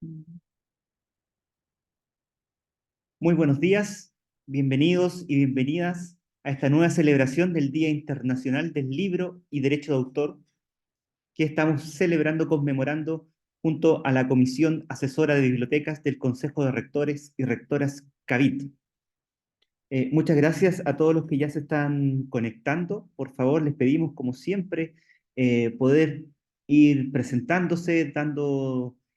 Muy buenos días, bienvenidos y bienvenidas a esta nueva celebración del Día Internacional del Libro y Derecho de Autor que estamos celebrando, conmemorando junto a la Comisión Asesora de Bibliotecas del Consejo de Rectores y Rectoras CABIT. Muchas gracias a todos los que ya se están conectando. Por favor, les pedimos, como siempre, poder ir presentándose,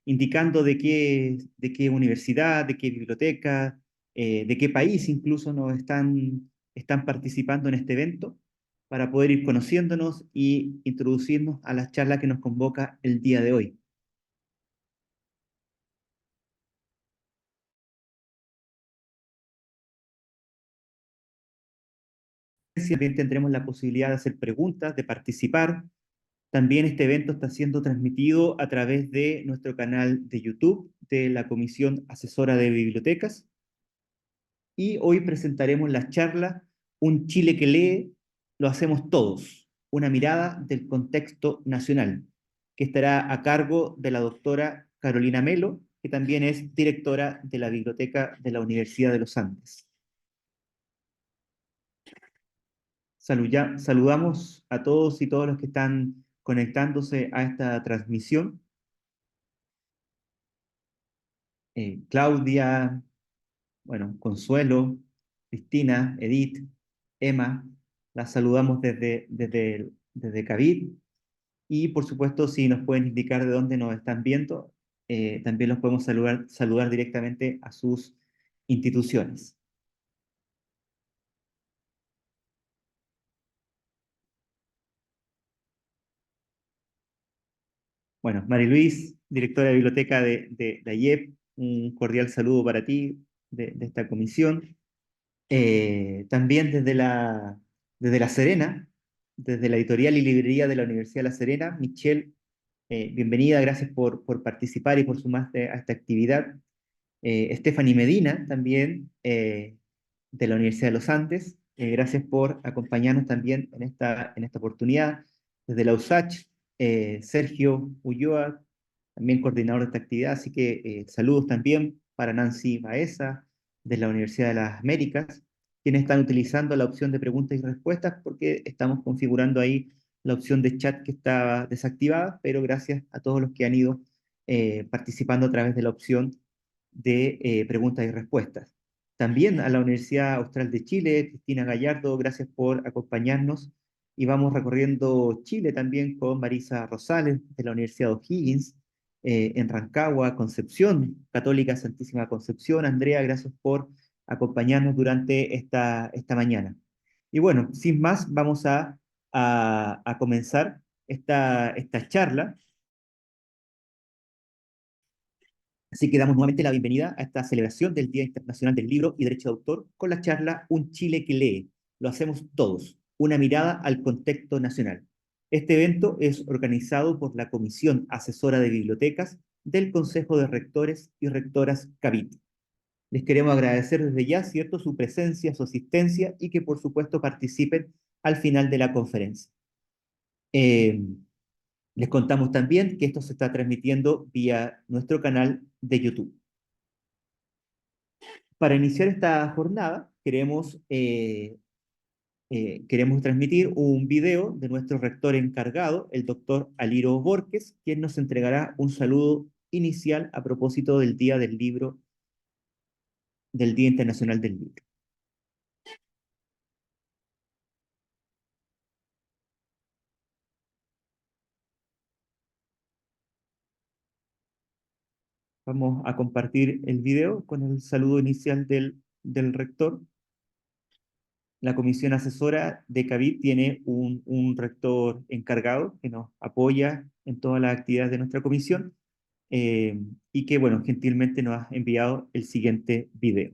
indicando de qué universidad, de qué biblioteca, de qué país incluso están participando en este evento, para poder ir conociéndonos y introducirnos a la charla que nos convoca el día de hoy. También tendremos la posibilidad de hacer preguntas, de participar. También este evento está siendo transmitido a través de nuestro canal de YouTube de la Comisión Asesora de Bibliotecas. Y hoy presentaremos la charla Un Chile que lee, lo hacemos todos, una mirada del contexto nacional, que estará a cargo de la doctora Carolina Melo, que también es directora de la Biblioteca de la Universidad de los Andes. Saludamos a todos y todas los que están conectándose a esta transmisión. Claudia, bueno, Consuelo, Cristina, Edith, Emma, las saludamos desde Cavite. Y por supuesto, si nos pueden indicar de dónde nos están viendo, también los podemos saludar directamente a sus instituciones. Bueno, Mari Luis, directora de biblioteca de AYEP, un cordial saludo para ti de esta comisión. También desde La Serena, desde la editorial y librería de la Universidad de La Serena, Michelle, bienvenida, gracias por participar y por sumarte a esta actividad. Stephanie Medina, también de la Universidad de los Andes, gracias por acompañarnos también en esta oportunidad. Desde la USACH, Sergio Ulloa, también coordinador de esta actividad, así que saludos también para Nancy Baeza, de la Universidad de las Américas, quienes están utilizando la opción de preguntas y respuestas porque estamos configurando ahí la opción de chat que estaba desactivada, pero gracias a todos los que han ido participando a través de la opción de preguntas y respuestas. También a la Universidad Austral de Chile, Cristina Gallardo, gracias por acompañarnos. Y vamos recorriendo Chile también con Marisa Rosales de la Universidad de O'Higgins, en Rancagua, Concepción, Católica Santísima Concepción. Andrea, gracias por acompañarnos durante esta mañana. Y bueno, sin más, vamos a comenzar esta charla. Así que damos nuevamente la bienvenida a esta celebración del Día Internacional del Libro y Derecho de Autor con la charla Un Chile que lee. Lo hacemos todos, una mirada al contexto nacional. Este evento es organizado por la Comisión Asesora de Bibliotecas del Consejo de Rectores y Rectoras CABIT. Les queremos agradecer desde ya, ¿cierto?, su presencia, su asistencia y que por supuesto participen al final de la conferencia. Eh, Les contamos también que esto se está transmitiendo vía nuestro canal de YouTube. Para iniciar esta jornada, queremos transmitir un video de nuestro rector encargado, el doctor Aliro Borges, quien nos entregará un saludo inicial a propósito del Día del Libro, del Día Internacional del Libro. Vamos a compartir el video con el saludo inicial del rector. La comisión asesora de CABIT tiene un rector encargado que nos apoya en todas las actividades de nuestra comisión, eh, y que, bueno, gentilmente nos ha enviado el siguiente video.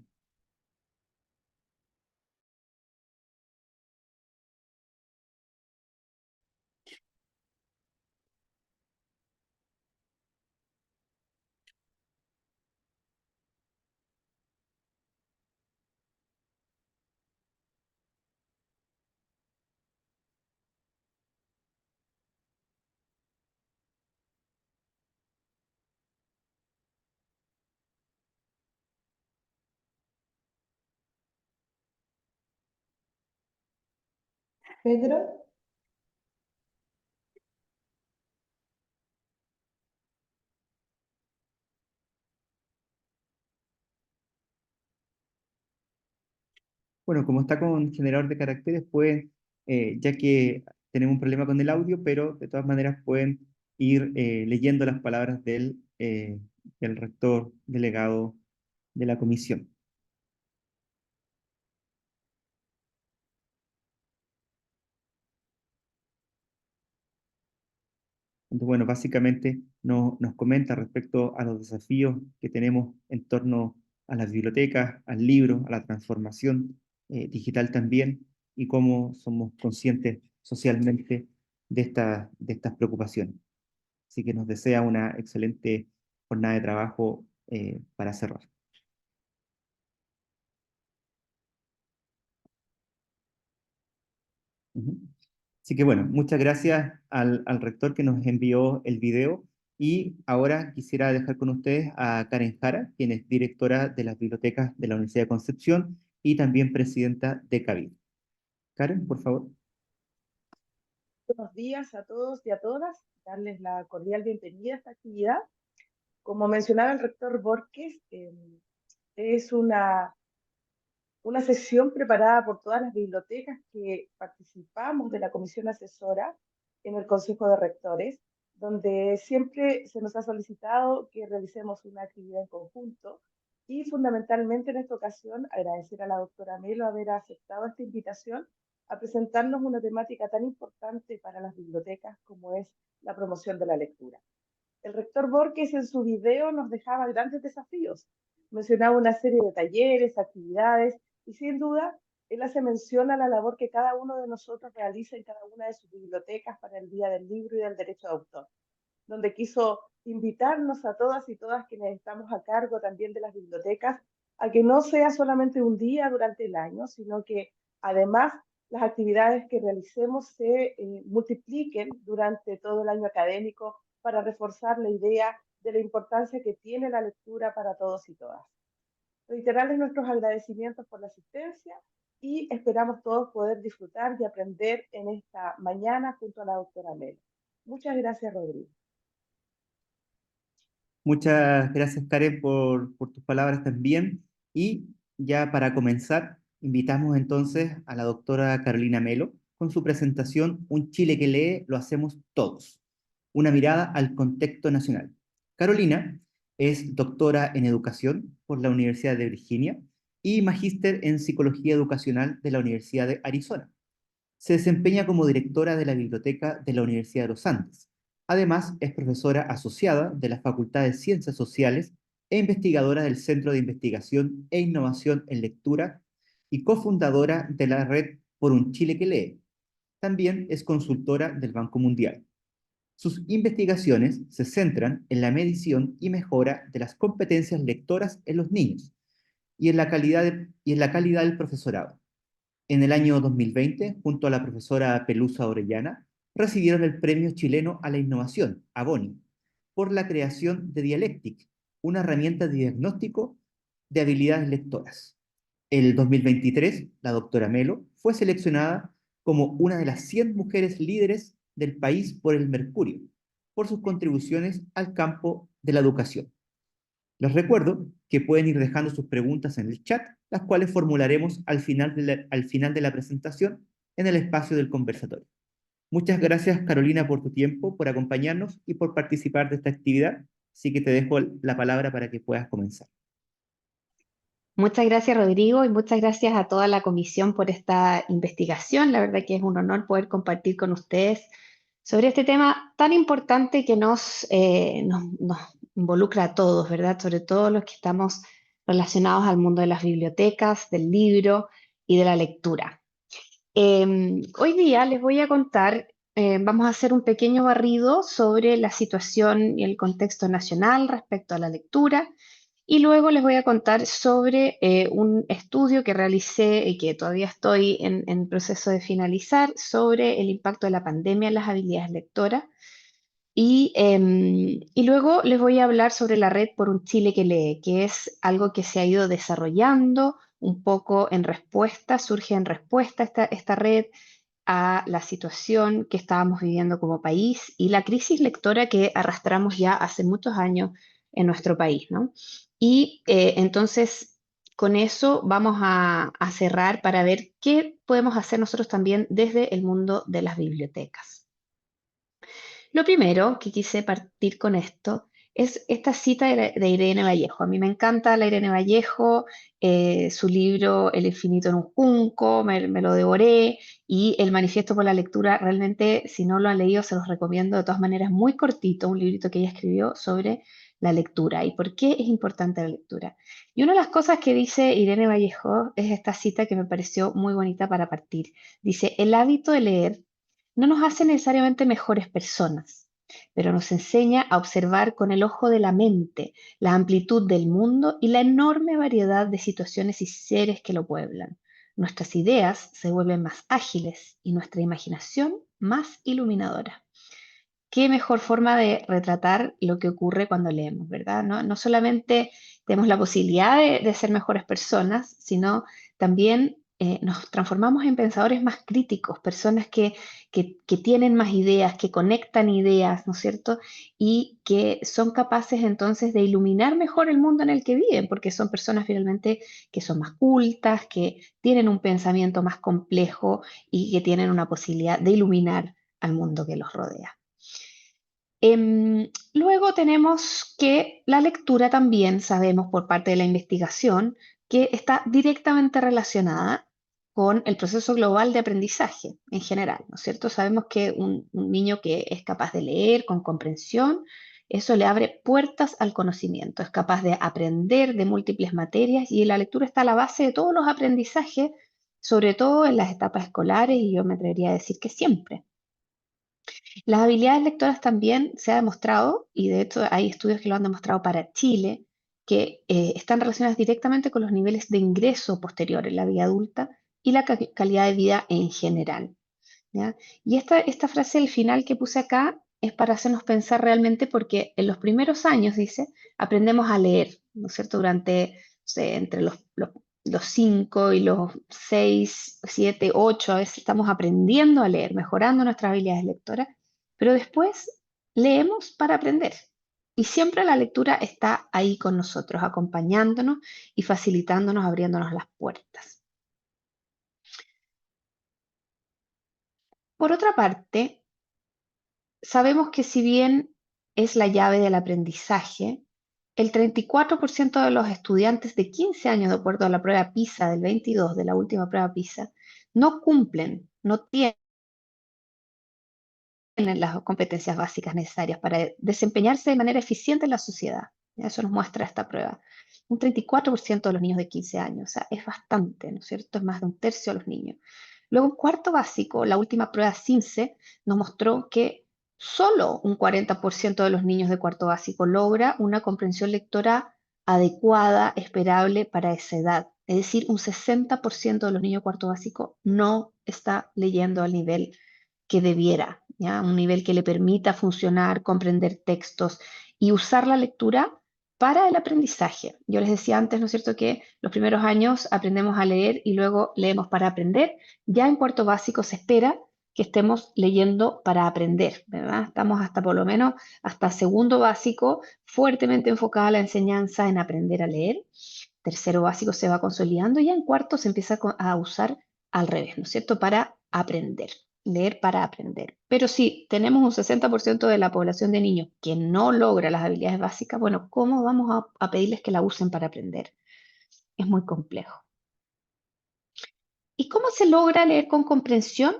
Pedro, Bueno, como está con generador de caracteres, pueden, ya que tenemos un problema con el audio, pero de todas maneras pueden ir leyendo las palabras del rector delegado de la comisión. Entonces, bueno, básicamente nos comenta respecto a los desafíos que tenemos en torno a las bibliotecas, al libro, a la transformación digital también, y cómo somos conscientes socialmente de estas preocupaciones. Así que nos desea una excelente jornada de trabajo para cerrar. Ujú. Así que bueno, muchas gracias al rector que nos envió el video, y ahora quisiera dejar con ustedes a Karen Jara, quien es directora de las bibliotecas de la Universidad de Concepción y también presidenta de CABID. Karen, por favor. buenos días a todos y a todas. Darles la cordial bienvenida a esta actividad. Como mencionaba el rector Borges, es una sesión preparada por todas las bibliotecas que participamos de la comisión asesora en el Consejo de Rectores, donde siempre se nos ha solicitado que realicemos una actividad en conjunto y fundamentalmente en esta ocasión agradecer a la doctora Melo haber aceptado esta invitación a presentarnos una temática tan importante para las bibliotecas como es la promoción de la lectura. El rector Borges en su video nos dejaba grandes desafíos. Mencionaba una serie de talleres, actividades y sin duda él hace mención a la labor que cada uno de nosotros realiza en cada una de sus bibliotecas para el Día del Libro y del Derecho de Autor, donde quiso invitarnos a todas y todas quienes estamos a cargo también de las bibliotecas a que no sea solamente un día durante el año, sino que además las actividades que realicemos se multipliquen durante todo el año académico para reforzar la idea de la importancia que tiene la lectura para todos y todas. Reiterarles nuestros agradecimientos por la asistencia y esperamos todos poder disfrutar y aprender en esta mañana junto a la doctora Melo. Muchas gracias, Rodrigo. Muchas gracias, Karen, por tus palabras también. Y ya para comenzar, invitamos entonces a la doctora Carolina Melo con su presentación Un Chile que lee, lo hacemos todos. Una mirada al contexto nacional. Carolina es doctora en educación por la Universidad de Virginia y magíster en psicología educacional de la Universidad de Arizona. Se desempeña como directora de la Biblioteca de la Universidad de los Andes. Además, es profesora asociada de la Facultad de Ciencias Sociales e investigadora del Centro de Investigación e Innovación en Lectura y cofundadora de la red Por un Chile que lee. También es consultora del Banco Mundial. Sus investigaciones se centran en la medición y mejora de las competencias lectoras en los niños y en la calidad del profesorado. En el año 2020, junto a la profesora Pelusa Orellana, recibieron el Premio Chileno a la Innovación, ABONI, por la creación de Dialectic, una herramienta de diagnóstico de habilidades lectoras. En el 2023, la doctora Melo fue seleccionada como una de las 100 mujeres líderes del país por el Mercurio, por sus contribuciones al campo de la educación. Les recuerdo que pueden ir dejando sus preguntas en el chat, las cuales formularemos al final de la presentación en el espacio del conversatorio. Muchas gracias, Carolina, por tu tiempo, por acompañarnos y por participar de esta actividad. Así que te dejo la palabra para que puedas comenzar. Muchas gracias, Rodrigo, y muchas gracias a toda la comisión por esta investigación. La verdad que es un honor poder compartir con ustedes sobre este tema tan importante que nos involucra a todos, ¿verdad? Sobre todo los que estamos relacionados al mundo de las bibliotecas, del libro y de la lectura. Hoy día les voy a contar, vamos a hacer un pequeño barrido sobre la situación y el contexto nacional respecto a la lectura, y luego les voy a contar sobre un estudio que realicé y que todavía estoy en proceso de finalizar sobre el impacto de la pandemia en las habilidades lectoras. Y luego les voy a hablar sobre la red Por un Chile que lee, que es algo que se ha ido desarrollando un poco en respuesta, surge en respuesta esta red a la situación que estábamos viviendo como país y la crisis lectora que arrastramos ya hace muchos años en nuestro país, ¿no? Y entonces, con eso vamos a cerrar para ver qué podemos hacer nosotros también desde el mundo de las bibliotecas. Lo primero que quise partir con esto es esta cita de Irene Vallejo. A mí me encanta la Irene Vallejo, su libro El infinito en un junco, me lo devoré, y el Manifiesto por la Lectura, realmente, si no lo han leído, se los recomiendo de todas maneras, muy cortito, un librito que ella escribió sobre la lectura y por qué es importante la lectura. Y una de las cosas que dice Irene Vallejo es esta cita que me pareció muy bonita para partir. Dice, el hábito de leer no nos hace necesariamente mejores personas, pero nos enseña a observar con el ojo de la mente la amplitud del mundo y la enorme variedad de situaciones y seres que lo pueblan. Nuestras ideas se vuelven más ágiles y nuestra imaginación más iluminadora. Qué mejor forma de retratar lo que ocurre cuando leemos, ¿verdad? No solamente tenemos la posibilidad de ser mejores personas, sino también nos transformamos en pensadores más críticos, personas que tienen más ideas, que conectan ideas, ¿no es cierto? Y que son capaces entonces de iluminar mejor el mundo en el que viven, porque son personas finalmente que son más cultas, que tienen un pensamiento más complejo y que tienen una posibilidad de iluminar al mundo que los rodea. Luego tenemos que la lectura también sabemos por parte de la investigación que está directamente relacionada con el proceso global de aprendizaje en general, ¿no es cierto? Sabemos que un niño que es capaz de leer con comprensión, eso le abre puertas al conocimiento, es capaz de aprender de múltiples materias y la lectura está a la base de todos los aprendizajes, sobre todo en las etapas escolares y yo me atrevería a decir que siempre. Las habilidades lectoras también se ha demostrado, y de hecho hay estudios que lo han demostrado para Chile, que están relacionadas directamente con los niveles de ingreso posterior en la vida adulta y la calidad de vida en general, ¿ya? Y esta frase del final que puse acá es para hacernos pensar realmente porque en los primeros años, dice, aprendemos a leer, ¿no es cierto? Durante, no sé, entre los 5 y los 6, 7, 8, a veces estamos aprendiendo a leer, mejorando nuestras habilidades lectoras, pero después leemos para aprender. Y siempre la lectura está ahí con nosotros, acompañándonos y facilitándonos, abriéndonos las puertas. Por otra parte, sabemos que si bien es la llave del aprendizaje, el 34% de los estudiantes de 15 años, de acuerdo a la prueba PISA del 22, de la última prueba PISA, no cumplen, no tienen las competencias básicas necesarias para desempeñarse de manera eficiente en la sociedad. Eso nos muestra esta prueba. Un 34% de los niños de 15 años, o sea, es bastante, ¿no es cierto? Es más de un tercio de los niños. Luego, en cuarto básico, la última prueba CINCE nos mostró que solo un 40% de los niños de cuarto básico logra una comprensión lectora adecuada, esperable para esa edad. Es decir, un 60% de los niños de cuarto básico no está leyendo al nivel que debiera, ¿ya? Un nivel que le permita funcionar, comprender textos y usar la lectura para el aprendizaje. Yo les decía antes, ¿no es cierto?, que los primeros años aprendemos a leer y luego leemos para aprender. Ya en cuarto básico se espera que estemos leyendo para aprender, ¿verdad? Estamos hasta por lo menos hasta segundo básico fuertemente enfocada la enseñanza en aprender a leer. Tercero básico se va consolidando y ya en cuarto se empieza a usar al revés, ¿no es cierto?, para aprender, leer para aprender. Pero si tenemos un 60% de la población de niños que no logra las habilidades básicas, bueno, ¿cómo vamos a pedirles que la usen para aprender? Es muy complejo. ¿Y cómo se logra leer con comprensión?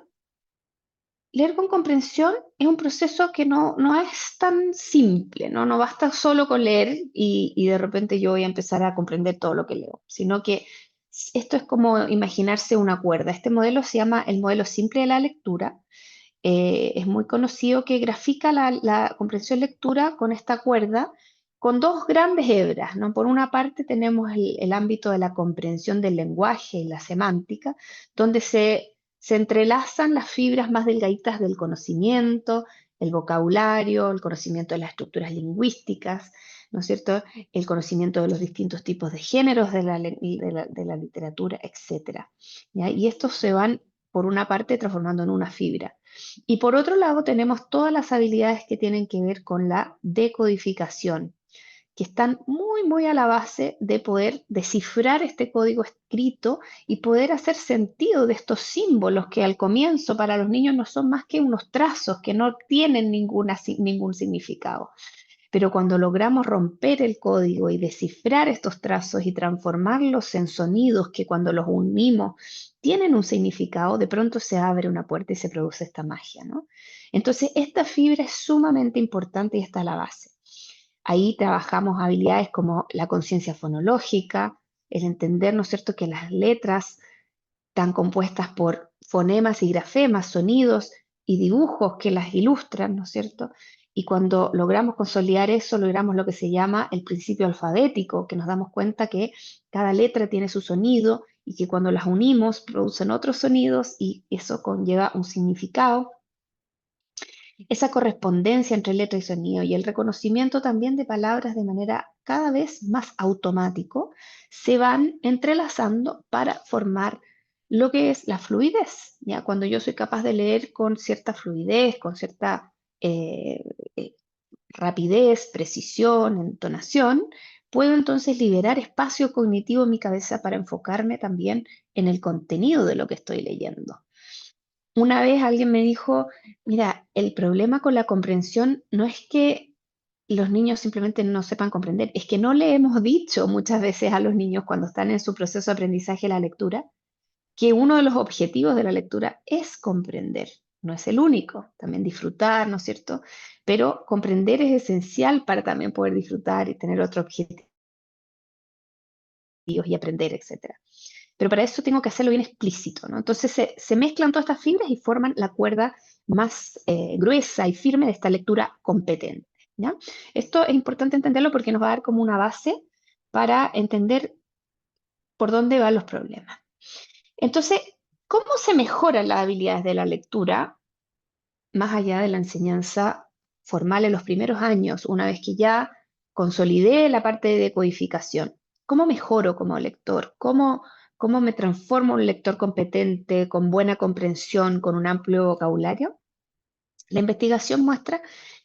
Leer con comprensión es un proceso que no es tan simple, ¿no? No basta solo con leer y de repente yo voy a empezar a comprender todo lo que leo, sino que esto es como imaginarse una cuerda. Este modelo se llama el modelo simple de la lectura. Es muy conocido que grafica la comprensión lectura con esta cuerda, con dos grandes hebras, ¿no? Por una parte tenemos el ámbito de la comprensión del lenguaje y la semántica, donde se entrelazan las fibras más delgaditas del conocimiento, el vocabulario, el conocimiento de las estructuras lingüísticas, ¿no es cierto?, el conocimiento de los distintos tipos de géneros de la literatura, etc. ¿Ya? Y estos se van por una parte transformando en una fibra. Y por otro lado tenemos todas las habilidades que tienen que ver con la decodificación, que están muy, muy a la base de poder descifrar este código escrito y poder hacer sentido de estos símbolos que al comienzo para los niños no son más que unos trazos que no tienen ningún significado. Pero cuando logramos romper el código y descifrar estos trazos y transformarlos en sonidos que cuando los unimos tienen un significado, de pronto se abre una puerta y se produce esta magia, ¿no? Entonces, esta fibra es sumamente importante y está a la base. Ahí trabajamos habilidades como la conciencia fonológica, el entender, ¿no es cierto?, que las letras están compuestas por fonemas y grafemas, sonidos y dibujos que las ilustran, ¿no es cierto? Y cuando logramos consolidar eso, logramos lo que se llama el principio alfabético, que nos damos cuenta que cada letra tiene su sonido y que cuando las unimos producen otros sonidos y eso conlleva un significado. Esa correspondencia entre letra y sonido y el reconocimiento también de palabras de manera cada vez más automático se van entrelazando para formar lo que es la fluidez. ¿Ya? Cuando yo soy capaz de leer con cierta fluidez, con cierta eh, eh, rapidez, precisión, entonación, puedo entonces liberar espacio cognitivo en mi cabeza para enfocarme también en el contenido de lo que estoy leyendo. Una vez alguien me dijo, mira, el problema con la comprensión no es que los niños simplemente no sepan comprender, es que no le hemos dicho muchas veces a los niños cuando están en su proceso de aprendizaje de la lectura que uno de los objetivos de la lectura es comprender. No es el único, también disfrutar, ¿no es cierto? Pero comprender es esencial para también poder disfrutar y tener otros objetivos y aprender, etcétera. Pero para eso tengo que hacerlo bien explícito, ¿no? Entonces se mezclan todas estas fibras y forman la cuerda más gruesa y firme de esta lectura competente, ¿ya? Esto es importante entenderlo porque nos va a dar como una base para entender por dónde van los problemas. Entonces, ¿cómo se mejoran las habilidades de la lectura más allá de la enseñanza formal en los primeros años, una vez que ya consolidé la parte de decodificación? ¿Cómo mejoro como lector? ¿Cómo me transformo en un lector competente, con buena comprensión, con un amplio vocabulario? La investigación muestra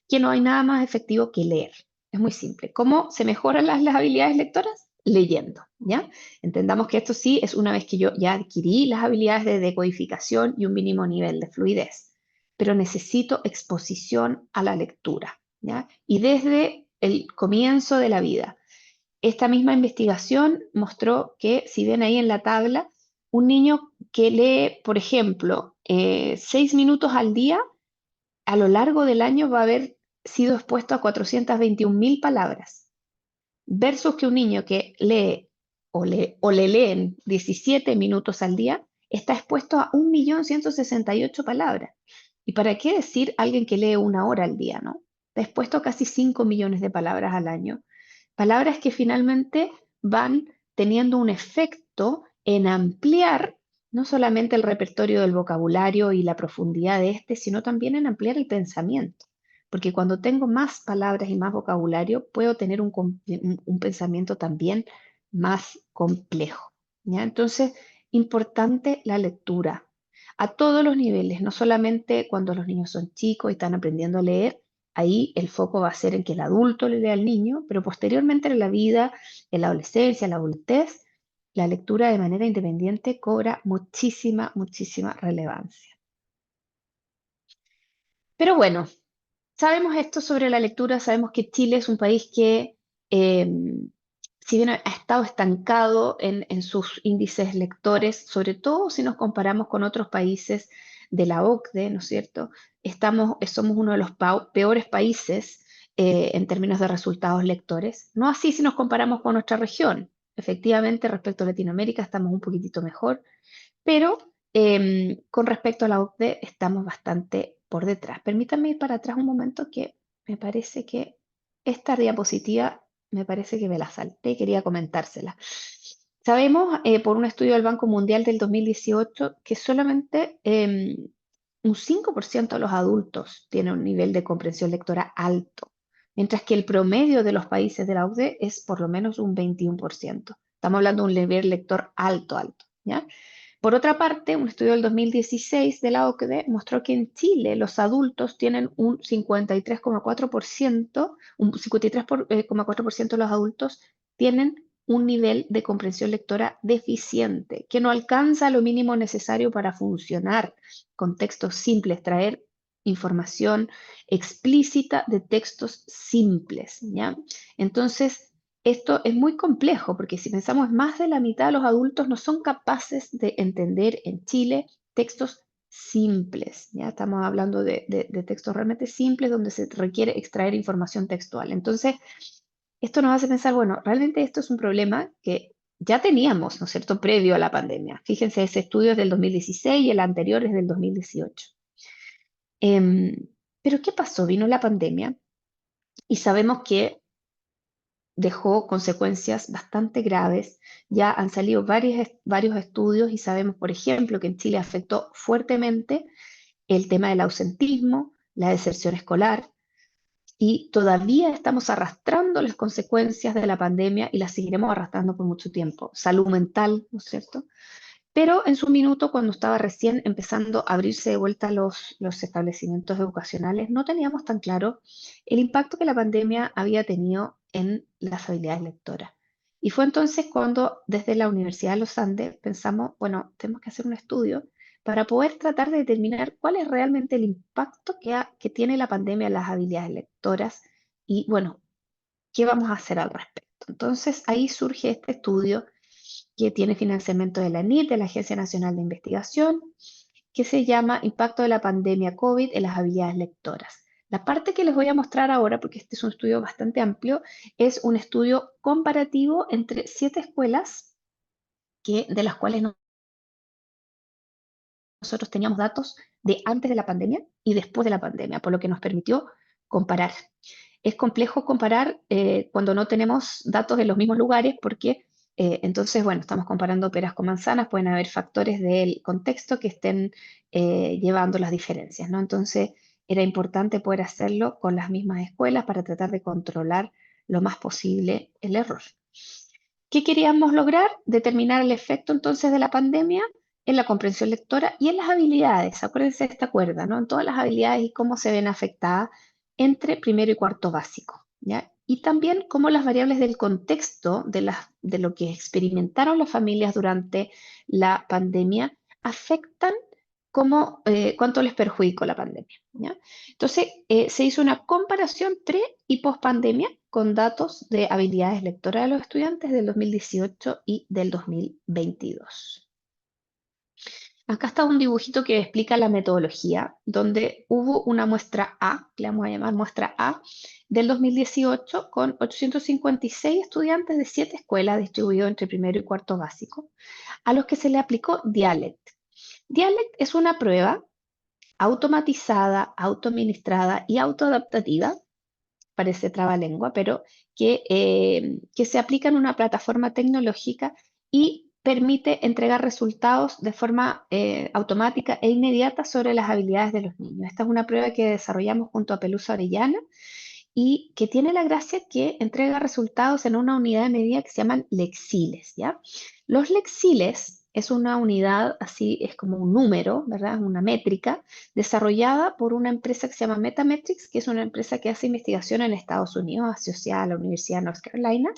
que no hay nada más efectivo que leer. Es muy simple. ¿Cómo se mejoran las habilidades lectoras? Leyendo, ¿ya? Entendamos que esto sí es una vez que yo ya adquirí las habilidades de decodificación y un mínimo nivel de fluidez, pero necesito exposición a la lectura, ¿ya? Y desde el comienzo de la vida. Esta misma investigación mostró que, si ven ahí en la tabla, un niño que lee, por ejemplo, 6 minutos al día, a lo largo del año va a haber sido expuesto a 421.000 palabras, versus que un niño que lee o le leen 17 minutos al día está expuesto a 1.168.000 palabras. ¿Y para qué decir alguien que lee 1 hora al día, no? Está expuesto a casi 5 millones de palabras al año. Palabras que finalmente van teniendo un efecto en ampliar no solamente el repertorio del vocabulario y la profundidad de este, sino también en ampliar el pensamiento. Porque cuando tengo más palabras y más vocabulario, puedo tener un pensamiento también más complejo, ¿ya? Entonces, importante la lectura a todos los niveles, no solamente cuando los niños son chicos y están aprendiendo a leer. Ahí el foco va a ser en que el adulto le lea al niño, pero posteriormente en la vida, en la adolescencia, en la adultez, la lectura de manera independiente cobra muchísima, muchísima relevancia. Pero bueno, sabemos esto sobre la lectura, sabemos que Chile es un país que, eh, si bien ha estado estancado en sus índices lectores, sobre todo si nos comparamos con otros países de la OCDE, ¿no es cierto? Somos uno de los peores países en términos de resultados lectores. No así si nos comparamos con nuestra región. Efectivamente, respecto a Latinoamérica estamos un poquitito mejor, pero con respecto a la OCDE estamos bastante por detrás. Permítanme ir para atrás un momento que me parece que esta diapositiva me parece que me la salté, quería comentársela. Sabemos por un estudio del Banco Mundial del 2018 que solamente un 5% de los adultos tiene un nivel de comprensión lectora alto, mientras que el promedio de los países de la OCDE es por lo menos un 21%. Estamos hablando de un nivel lector alto, alto, ¿ya? Por otra parte, un estudio del 2016 de la OCDE mostró que en Chile los adultos tienen un 53,4%, un 53,4% de los adultos tienen un nivel de comprensión lectora deficiente, que no alcanza lo mínimo necesario para funcionar con textos simples, traer información explícita de textos simples, ¿ya? Entonces, esto es muy complejo porque si pensamos, más de la mitad de los adultos no son capaces de entender en Chile textos simples, ¿ya? Estamos hablando de textos realmente simples donde se requiere extraer información textual. Entonces, esto nos hace pensar, bueno, realmente esto es un problema que ya teníamos, ¿no es cierto?, previo a la pandemia. Fíjense, ese estudio es del 2016 y el anterior es del 2018. Pero ¿qué pasó? Vino la pandemia y sabemos que dejó consecuencias bastante graves. Ya han salido varios estudios y sabemos, por ejemplo, que en Chile afectó fuertemente el tema del ausentismo, la deserción escolar, y todavía estamos arrastrando las consecuencias de la pandemia y las seguiremos arrastrando por mucho tiempo. Salud mental, ¿no es cierto? Pero en su minuto, cuando estaba recién empezando a abrirse de vuelta los establecimientos educacionales, no teníamos tan claro el impacto que la pandemia había tenido en las habilidades lectoras. Y fue entonces cuando desde la Universidad de los Andes pensamos, bueno, tenemos que hacer un estudio para poder tratar de determinar cuál es realmente el impacto que tiene la pandemia en las habilidades lectoras y, bueno, qué vamos a hacer al respecto. Entonces ahí surge este estudio que tiene financiamiento de la NIT, de la Agencia Nacional de Investigación, que se llama Impacto de la pandemia COVID en las habilidades lectoras. La parte que les voy a mostrar ahora, porque este es un estudio bastante amplio, es un estudio comparativo entre 7 escuelas de las cuales nosotros teníamos datos de antes de la pandemia y después de la pandemia, por lo que nos permitió comparar. Es complejo comparar cuando no tenemos datos en los mismos lugares porque entonces, bueno, estamos comparando peras con manzanas, pueden haber factores del contexto que estén llevando las diferencias, ¿no? Entonces, era importante poder hacerlo con las mismas escuelas para tratar de controlar lo más posible el error. ¿Qué queríamos lograr? Determinar el efecto entonces de la pandemia en la comprensión lectora y en las habilidades. Acuérdense de esta cuerda, ¿no? En todas las habilidades y cómo se ven afectadas entre primero y cuarto básico, ¿ya? Y también cómo las variables del contexto de lo que experimentaron las familias durante la pandemia afectan cuánto les perjudicó la pandemia, ¿ya? Entonces, se hizo una comparación pre y post pandemia con datos de habilidades lectoras de los estudiantes del 2018 y del 2022. Acá está un dibujito que explica la metodología, donde hubo una muestra A, que le vamos a llamar muestra A, del 2018 con 856 estudiantes de 7 escuelas distribuidos entre primero y cuarto básico, a los que se le aplicó Dialect. Dialect es una prueba automatizada, autoadministrada y autoadaptativa, parece trabalengua, pero que se aplica en una plataforma tecnológica y permite entregar resultados de forma automática e inmediata sobre las habilidades de los niños. Esta es una prueba que desarrollamos junto a Pelusa Orellana y que tiene la gracia que entrega resultados en una unidad de medida que se llaman lexiles, ¿ya? Los lexiles es una unidad, así es como un número, ¿verdad? Es una métrica desarrollada por una empresa que se llama Metametrics, que es una empresa que hace investigación en Estados Unidos, asociada a la Universidad de North Carolina,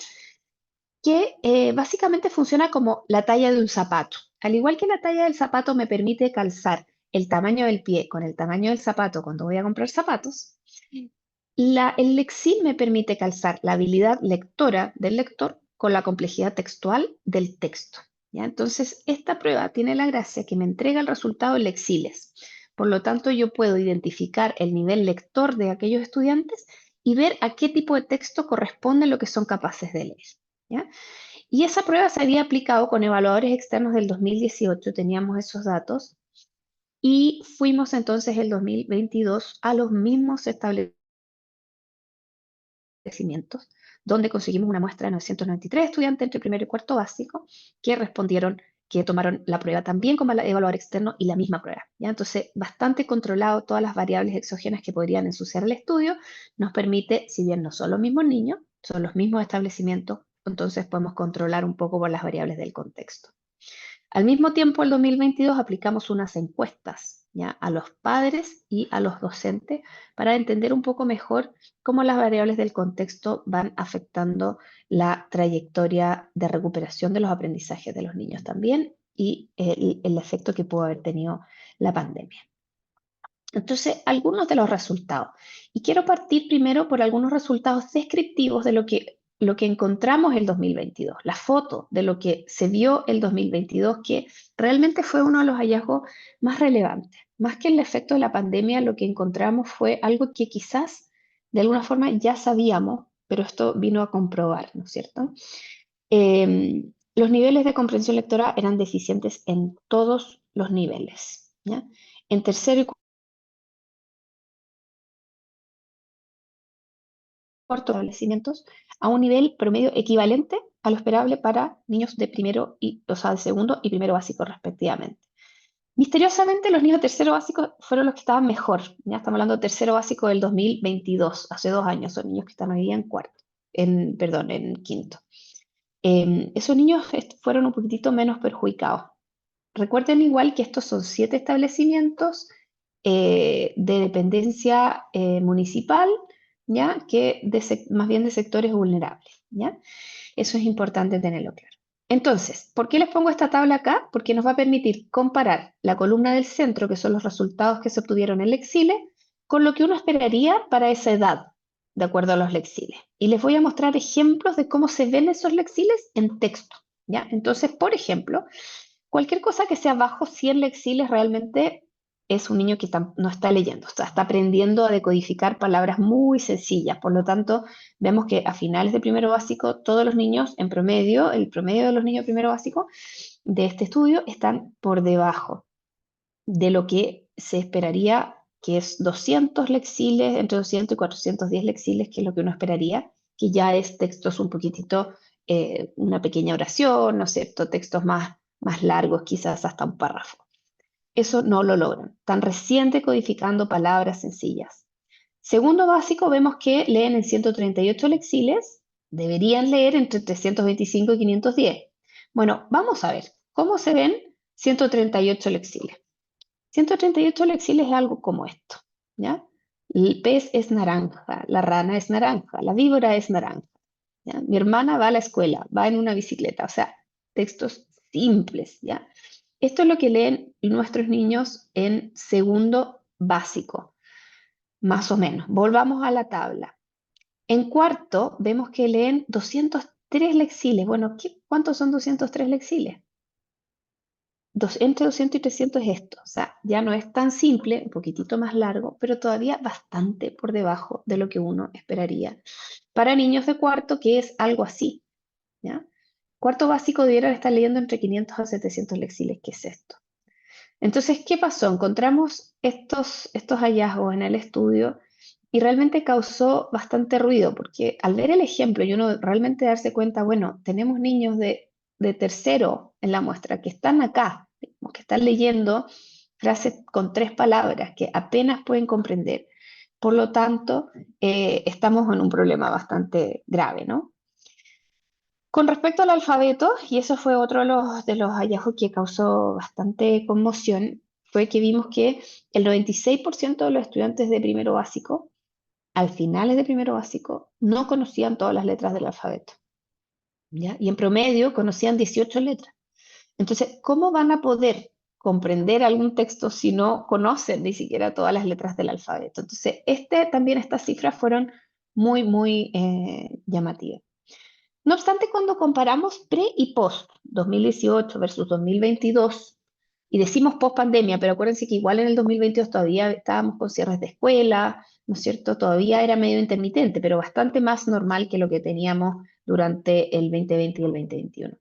que básicamente funciona como la talla de un zapato. Al igual que la talla del zapato me permite calzar el tamaño del pie con el tamaño del zapato cuando voy a comprar zapatos, el Lexil me permite calzar la habilidad lectora del lector con la complejidad textual del texto, ¿ya? Entonces, esta prueba tiene la gracia que me entrega el resultado en Lexiles. Por lo tanto, yo puedo identificar el nivel lector de aquellos estudiantes y ver a qué tipo de texto corresponde lo que son capaces de leer, ¿ya? Y esa prueba se había aplicado con evaluadores externos del 2018, teníamos esos datos, y fuimos entonces el 2022 a los mismos establecimientos, donde conseguimos una muestra de 993 estudiantes entre primero y cuarto básico que respondieron, que tomaron la prueba también como evaluador externo y la misma prueba, ¿ya? Entonces, bastante controlado todas las variables exógenas que podrían ensuciar el estudio, nos permite, si bien no son los mismos niños, son los mismos establecimientos, entonces podemos controlar un poco por las variables del contexto. Al mismo tiempo, el 2022 aplicamos unas encuestas, ¿ya?, a los padres y a los docentes para entender un poco mejor cómo las variables del contexto van afectando la trayectoria de recuperación de los aprendizajes de los niños también y el efecto que pudo haber tenido la pandemia. Entonces, algunos de los resultados. Y quiero partir primero por algunos resultados descriptivos de lo que encontramos el 2022, la foto de lo que se vio el 2022, que realmente fue uno de los hallazgos más relevantes. Más que el efecto de la pandemia, lo que encontramos fue algo que quizás de alguna forma ya sabíamos, pero esto vino a comprobar, ¿no es cierto? Los niveles de comprensión lectora eran deficientes en todos los niveles, ¿ya? En tercero y cuarto establecimientos a un nivel promedio equivalente a lo esperable para niños de primero o sea, de segundo y primero básico respectivamente. Misteriosamente, los niños de tercero básico fueron los que estaban mejor. Ya estamos hablando de tercero básico del 2022, hace 2 años, son niños que están hoy día en en quinto. Esos niños fueron un poquitito menos perjudicados. Recuerden igual que estos son 7 establecimientos de dependencia municipal, ¿ya?, que más bien de sectores vulnerables, ¿ya? Eso es importante tenerlo claro. Entonces, ¿por qué les pongo esta tabla acá? Porque nos va a permitir comparar la columna del centro, que son los resultados que se obtuvieron en Lexile, con lo que uno esperaría para esa edad, de acuerdo a los Lexiles. Y les voy a mostrar ejemplos de cómo se ven esos Lexiles en texto, ¿ya? Entonces, por ejemplo, cualquier cosa que sea bajo 100 Lexiles realmente es un niño que no está leyendo, o sea, está aprendiendo a decodificar palabras muy sencillas. Por lo tanto, vemos que a finales de primero básico, todos los niños, en promedio, el promedio de los niños de primero básico de este estudio están por debajo de lo que se esperaría, que es 200 lexiles, entre 200 y 410 lexiles, que es lo que uno esperaría, que ya es textos un poquitito, una pequeña oración, ¿no es cierto?, textos más largos, quizás hasta un párrafo. Eso no lo logran. Están recién decodificando palabras sencillas. Segundo básico, vemos que leen en 138 lexiles, deberían leer entre 325 y 510. Bueno, vamos a ver cómo se ven 138 lexiles. 138 lexiles es algo como esto, ¿ya? El pez es naranja, la rana es naranja, la víbora es naranja, ¿ya? Mi hermana va a la escuela, va en una bicicleta, o sea, textos simples, ¿ya? Esto es lo que leen nuestros niños en segundo básico, más o menos. Volvamos a la tabla. En cuarto, vemos que leen 203 lexiles. Bueno, ¿cuántos son 203 lexiles? Entre 200 y 300 es esto. O sea, ya no es tan simple, un poquitito más largo, pero todavía bastante por debajo de lo que uno esperaría. Para niños de cuarto, que es algo así, ¿ya? Cuarto básico debieran estar leyendo entre 500 a 700 lexiles. ¿Qué es esto? Entonces, ¿qué pasó? Encontramos estos hallazgos en el estudio y realmente causó bastante ruido, porque al ver el ejemplo y uno realmente darse cuenta, bueno, tenemos niños de tercero en la muestra que están acá, que están leyendo frases con 3 palabras que apenas pueden comprender. Por lo tanto, estamos en un problema bastante grave, ¿no? Con respecto al alfabeto, y eso fue otro de los hallazgos que causó bastante conmoción, fue que vimos que el 96% de los estudiantes de primero básico, al finales de primero básico, no conocían todas las letras del alfabeto, ¿ya? Y en promedio conocían 18 letras. Entonces, ¿cómo van a poder comprender algún texto si no conocen ni siquiera todas las letras del alfabeto? Entonces, también estas cifras fueron muy, muy llamativas. No obstante, cuando comparamos pre y post, 2018 versus 2022, y decimos post pandemia, pero acuérdense que igual en el 2022 todavía estábamos con cierres de escuela, ¿no es cierto? Todavía era medio intermitente, pero bastante más normal que lo que teníamos durante el 2020 y el 2021.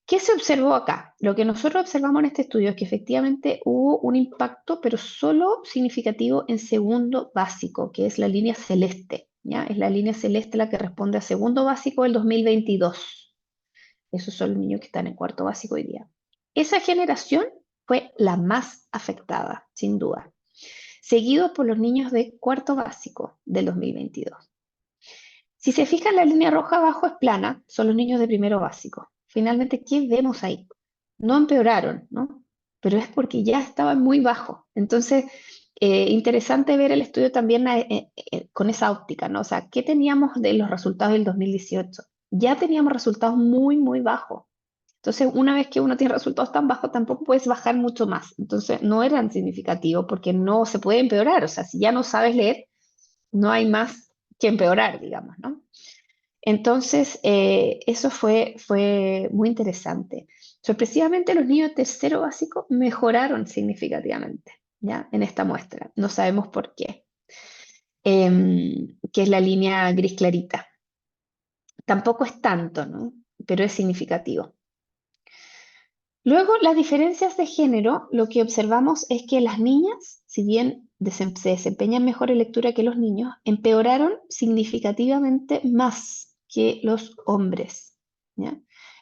¿Qué se observó acá? Lo que nosotros observamos en este estudio es que efectivamente hubo un impacto, pero solo significativo en segundo básico, que es la línea celeste, ¿ya? Es la línea celeste la que responde a segundo básico del 2022. Esos son los niños que están en cuarto básico hoy día. Esa generación fue la más afectada, sin duda, seguido por los niños de cuarto básico del 2022. Si se fijan, la línea roja abajo es plana, son los niños de primero básico. Finalmente, ¿qué vemos ahí? no empeoraron, ¿no? Pero es porque ya estaban muy bajos. Entonces, interesante ver el estudio también con esa óptica, ¿no? O sea, ¿qué teníamos de los resultados del 2018? Ya teníamos resultados muy, muy bajos. Entonces, una vez que uno tiene resultados tan bajos, tampoco puedes bajar mucho más. Entonces, no eran significativos porque no se puede empeorar. O sea, si ya no sabes leer, no hay más que empeorar, digamos, ¿no? Entonces, eso fue muy interesante. Sorpresivamente, los niños de tercero básico mejoraron significativamente, ¿ya? En esta muestra. No sabemos por qué, que es la línea gris clarita. Tampoco es tanto, ¿no? Pero es significativo. Luego, las diferencias de género, lo que observamos es que las niñas, si bien se desempeñan mejor en lectura que los niños, empeoraron significativamente más que los hombres, ¿ya?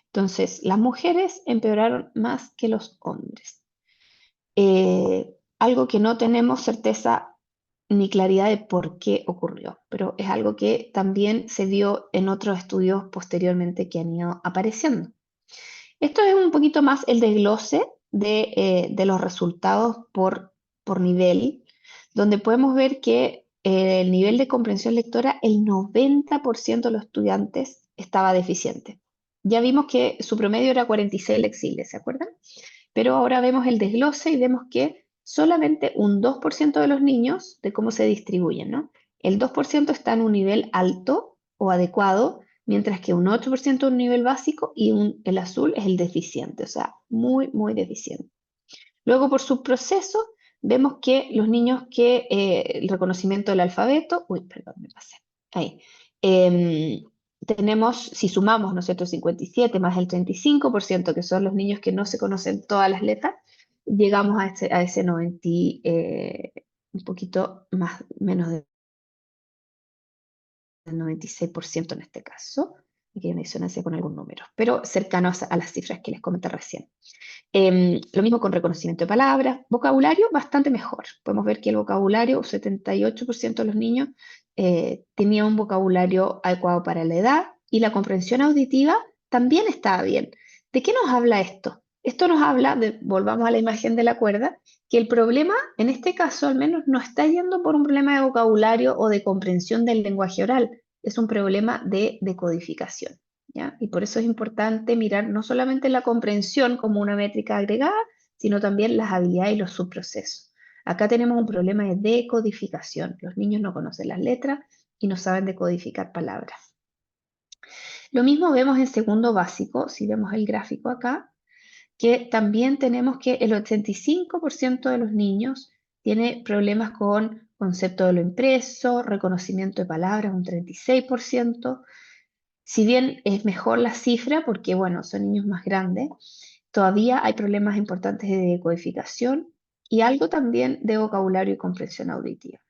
Entonces, las mujeres empeoraron más que los hombres. Algo que no tenemos certeza ni claridad de por qué ocurrió, pero es algo que también se vio en otros estudios posteriormente que han ido apareciendo. Esto es un poquito más el desglose de los resultados por nivel, donde podemos ver que el nivel de comprensión lectora, el 90% de los estudiantes estaba deficiente. Ya vimos que su promedio era 46 lexibles, ¿se acuerdan? Pero ahora vemos el desglose y vemos que solamente un 2% de los niños, de cómo se distribuyen, ¿no? El 2% está en un nivel alto o adecuado, mientras que un 8% en un nivel básico y el azul es el deficiente, o sea, muy, muy deficiente. Luego, por subproceso, vemos que los niños que el reconocimiento del alfabeto, uy, perdón, me pasé, ahí, em, tenemos, si sumamos, ¿no es cierto?, 57 más el 35%, que son los niños que no se conocen todas las letras, llegamos a ese 90, un poquito más, menos del 96% en este caso, aquí hay una disonancia con algún número, pero cercanos a las cifras que les comenté recién. Lo mismo con reconocimiento de palabras, vocabulario bastante mejor. Podemos ver que el vocabulario, 78% de los niños tenía un vocabulario adecuado para la edad y la comprensión auditiva también estaba bien. ¿De qué nos habla esto? Esto nos habla, volvamos a la imagen de la cuerda, que el problema, en este caso al menos, no está yendo por un problema de vocabulario o de comprensión del lenguaje oral, es un problema de decodificación. ¿Ya? Y por eso es importante mirar no solamente la comprensión como una métrica agregada, sino también las habilidades y los subprocesos. Acá tenemos un problema de decodificación. Los niños no conocen las letras y no saben decodificar palabras. Lo mismo vemos en segundo básico, si vemos el gráfico acá, que también tenemos que el 85% de los niños tiene problemas con concepto de lo impreso, reconocimiento de palabras, un 36%. Si bien es mejor la cifra, porque bueno, son niños más grandes, todavía hay problemas importantes de decodificación y algo también de vocabulario y comprensión auditiva.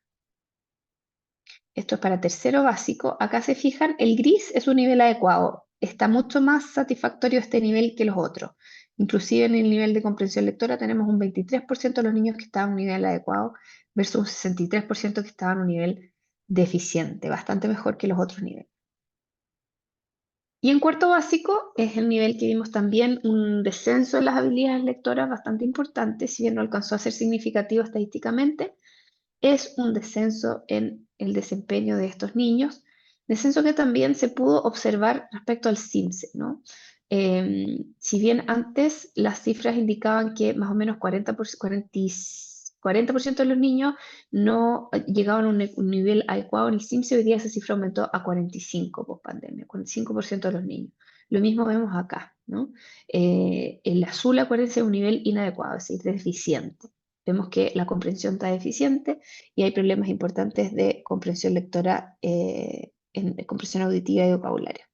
Esto es para tercero básico. Acá se fijan, el gris es un nivel adecuado. Está mucho más satisfactorio este nivel que los otros. Inclusive en el nivel de comprensión lectora tenemos un 23% de los niños que estaban a un nivel adecuado versus un 63% que estaban a un nivel deficiente, bastante mejor que los otros niveles. Y en cuarto básico es el nivel que vimos también un descenso de las habilidades lectoras bastante importante, si bien no alcanzó a ser significativo estadísticamente, es un descenso en el desempeño de estos niños, descenso que también se pudo observar respecto al CIMSE, ¿no? Si bien antes las cifras indicaban que más o menos 40% de los niños no llegaban a un nivel adecuado en el CIMSE, hoy día esa cifra aumentó a 45% post pandemia, 45% de los niños. Lo mismo vemos acá, ¿no? El azul, acuérdense, es un nivel inadecuado, es decir, deficiente. Vemos que la comprensión está deficiente y hay problemas importantes de comprensión lectora, en comprensión auditiva y vocabulario.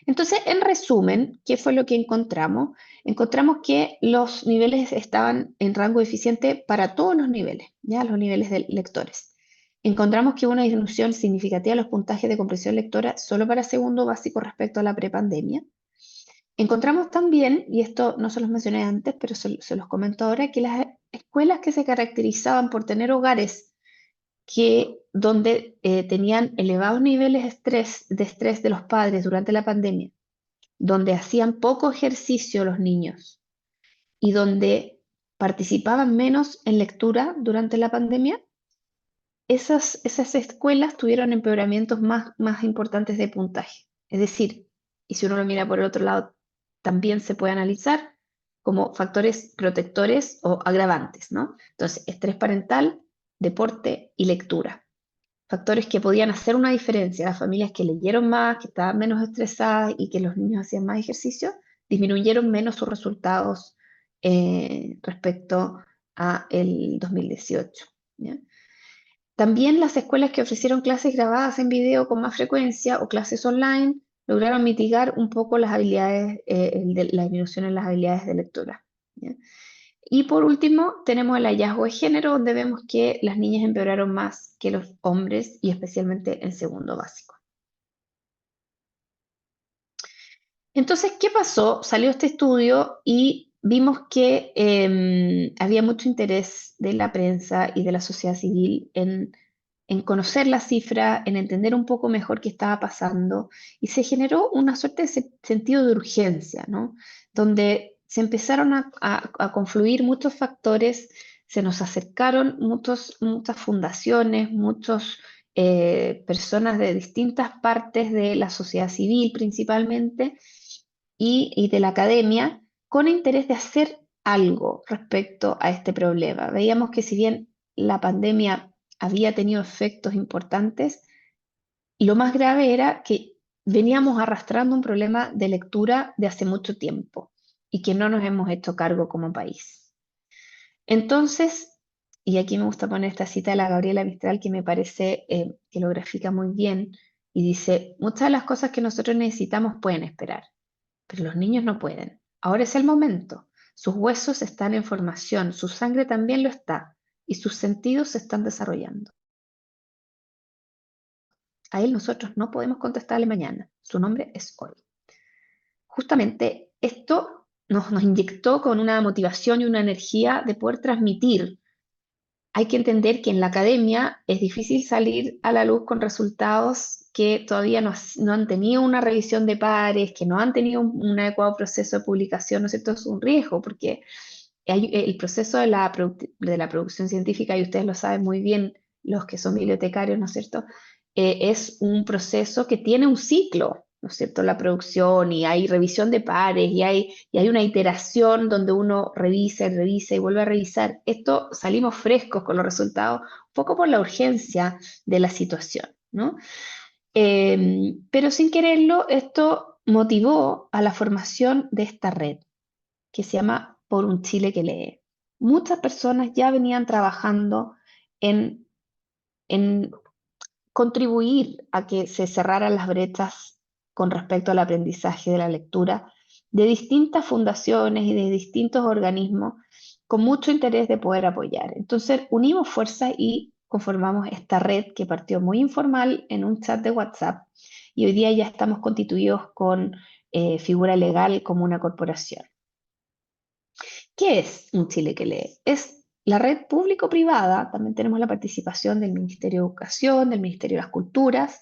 Entonces, en resumen, ¿qué fue lo que encontramos? Encontramos que los niveles estaban en rango eficiente para todos los niveles, ya los niveles de lectores. Encontramos que hubo una disminución significativa de los puntajes de comprensión lectora solo para segundo básico respecto a la prepandemia. Encontramos también, y esto no se los mencioné antes, pero se los comento ahora, que las escuelas que se caracterizaban por tener hogares donde tenían elevados niveles de estrés de los padres durante la pandemia donde hacían poco ejercicio los niños y donde participaban menos en lectura durante la pandemia, esas escuelas tuvieron empeoramientos más importantes de puntaje. Es decir, y si uno lo mira por el otro lado, también se puede analizar como factores protectores o agravantes, ¿no? Entonces, estrés parental, deporte y lectura. Factores que podían hacer una diferencia. Las familias que leyeron más, que estaban menos estresadas y que los niños hacían más ejercicio, disminuyeron menos sus resultados respecto a el 2018. ¿Ya? También las escuelas que ofrecieron clases grabadas en video con más frecuencia o clases online lograron mitigar un poco las habilidades, la disminución en las habilidades de lectura. ¿Ya? Y por último, tenemos el hallazgo de género, donde vemos que las niñas empeoraron más que los hombres y especialmente en segundo básico. Entonces, ¿qué pasó? Salió este estudio y vimos que había mucho interés de la prensa y de la sociedad civil en conocer la cifra, en entender un poco mejor qué estaba pasando, y se generó una suerte de sentido de urgencia, ¿no? Donde se empezaron a confluir muchos factores, se nos acercaron muchas fundaciones, muchas personas de distintas partes de la sociedad civil principalmente, y de la academia, con interés de hacer algo respecto a este problema. Veíamos que si bien la pandemia había tenido efectos importantes, lo más grave era que veníamos arrastrando un problema de lectura de hace mucho tiempo y que no nos hemos hecho cargo como país. Entonces, y aquí me gusta poner esta cita de la Gabriela Mistral que me parece que lo grafica muy bien, y dice, muchas de las cosas que nosotros necesitamos pueden esperar, pero los niños no pueden. Ahora es el momento. Sus huesos están en formación, su sangre también lo está, y sus sentidos se están desarrollando. A él nosotros no podemos contestarle mañana. Su nombre es hoy. Justamente esto nos inyectó con una motivación y una energía de poder transmitir. Hay que entender que en la academia es difícil salir a la luz con resultados que todavía no han tenido una revisión de pares, que no han tenido un adecuado proceso de publicación, ¿no es cierto? Es un riesgo porque el proceso de la producción científica, y ustedes lo saben muy bien, los que son bibliotecarios, ¿no es cierto? Es un proceso que tiene un ciclo, ¿no es cierto? La producción, y hay revisión de pares, y hay una iteración donde uno revisa y revisa y vuelve a revisar. Esto salimos frescos con los resultados, un poco por la urgencia de la situación, ¿no? Pero sin quererlo, esto motivó a la formación de esta red, que se llama Por un Chile que lee. Muchas personas ya venían trabajando en contribuir a que se cerraran las brechas con respecto al aprendizaje de la lectura de distintas fundaciones y de distintos organismos con mucho interés de poder apoyar. Entonces unimos fuerzas y conformamos esta red que partió muy informal en un chat de WhatsApp, y hoy día ya estamos constituidos con figura legal como una corporación. ¿Qué es Un Chile que lee? Es la red público-privada, también tenemos la participación del Ministerio de Educación, del Ministerio de las Culturas,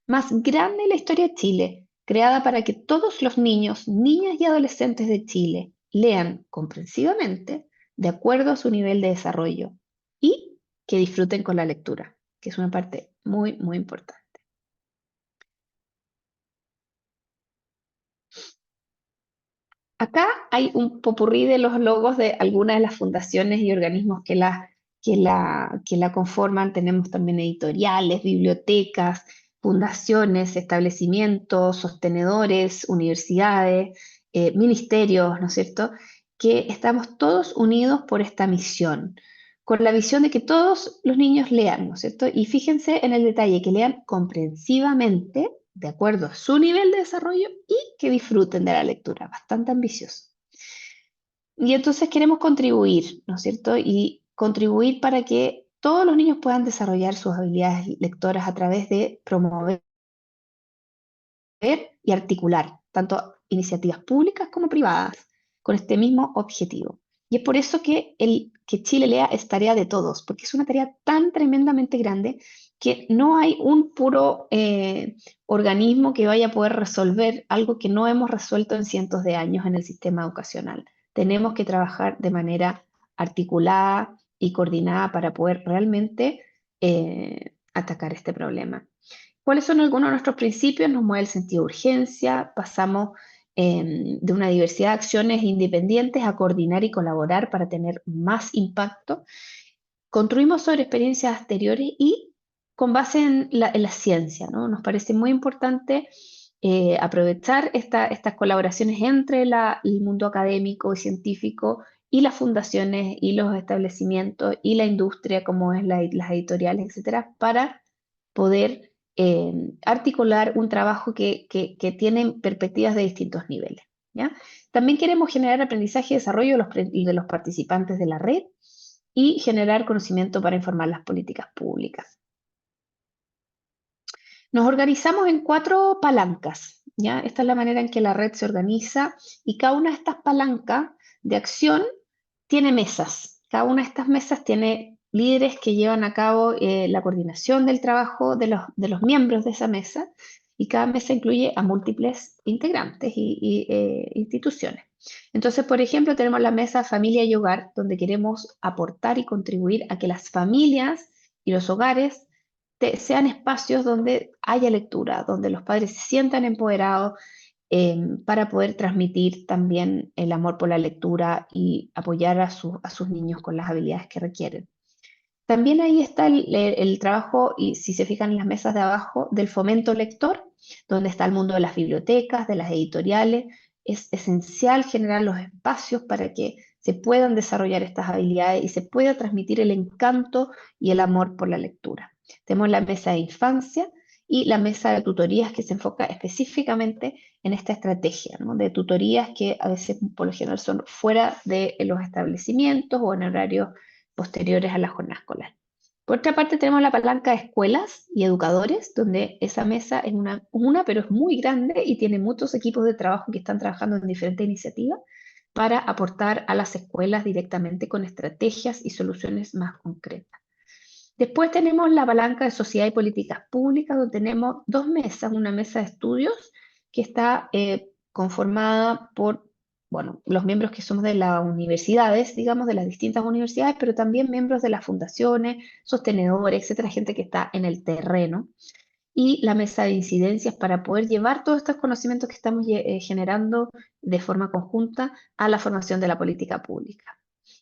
más grande en la historia de Chile, creada para que todos los niños, niñas y adolescentes de Chile lean comprensivamente de acuerdo a su nivel de desarrollo y que disfruten con la lectura, que es una parte muy, muy importante. Acá hay un popurrí de los logos de algunas de las fundaciones y organismos que la conforman. Tenemos también editoriales, bibliotecas, fundaciones, establecimientos, sostenedores, universidades, ministerios, ¿no es cierto? Que estamos todos unidos por esta misión, con la visión de que todos los niños lean, ¿no es cierto? Y fíjense en el detalle, que lean comprensivamente de acuerdo a su nivel de desarrollo y que disfruten de la lectura, bastante ambicioso. Y entonces queremos contribuir, ¿no es cierto? Y contribuir para que todos los niños puedan desarrollar sus habilidades lectoras a través de promover y articular tanto iniciativas públicas como privadas con este mismo objetivo. Y es por eso que que Chile lea es tarea de todos, porque es una tarea tan tremendamente grande que no hay un puro organismo que vaya a poder resolver algo que no hemos resuelto en cientos de años en el sistema educacional. Tenemos que trabajar de manera articulada y coordinada para poder realmente atacar este problema. ¿Cuáles son algunos de nuestros principios? Nos mueve el sentido de urgencia, pasamos de una diversidad de acciones independientes a coordinar y colaborar para tener más impacto. Construimos sobre experiencias anteriores y con base en la ciencia, ¿no? Nos parece muy importante aprovechar estas colaboraciones entre el mundo académico y científico y las fundaciones y los establecimientos y la industria, como es las editoriales, etcétera, para poder articular un trabajo que tiene perspectivas de distintos niveles, ¿ya? También queremos generar aprendizaje y desarrollo de los participantes de la red y generar conocimiento para informar las políticas públicas. Nos organizamos en 4 palancas, ¿ya? Esta es la manera en que la red se organiza y cada una de estas palancas de acción tiene mesas. Cada una de estas mesas tiene líderes que llevan a cabo la coordinación del trabajo de los miembros de esa mesa y cada mesa incluye a múltiples integrantes y instituciones. Entonces, por ejemplo, tenemos la mesa Familia y Hogar, donde queremos aportar y contribuir a que las familias y los hogares sean espacios donde haya lectura, donde los padres se sientan empoderados para poder transmitir también el amor por la lectura y apoyar a sus niños con las habilidades que requieren. También ahí está el trabajo, y si se fijan en las mesas de abajo, del fomento lector, donde está el mundo de las bibliotecas, de las editoriales. Es esencial generar los espacios para que se puedan desarrollar estas habilidades y se pueda transmitir el encanto y el amor por la lectura. Tenemos la mesa de infancia y la mesa de tutorías que se enfoca específicamente en esta estrategia, ¿no? De tutorías que a veces por lo general son fuera de los establecimientos o en horarios posteriores a la jornada escolar. Por otra parte, tenemos la palanca de escuelas y educadores, donde esa mesa es una, pero es muy grande y tiene muchos equipos de trabajo que están trabajando en diferentes iniciativas para aportar a las escuelas directamente con estrategias y soluciones más concretas. Después tenemos la palanca de sociedad y políticas públicas, donde tenemos 2 mesas, una mesa de estudios que está conformada por, bueno, los miembros que somos de las universidades, digamos, de las distintas universidades, pero también miembros de las fundaciones, sostenedores, etcétera, gente que está en el terreno. Y la mesa de incidencias para poder llevar todos estos conocimientos que estamos generando de forma conjunta a la formación de la política pública.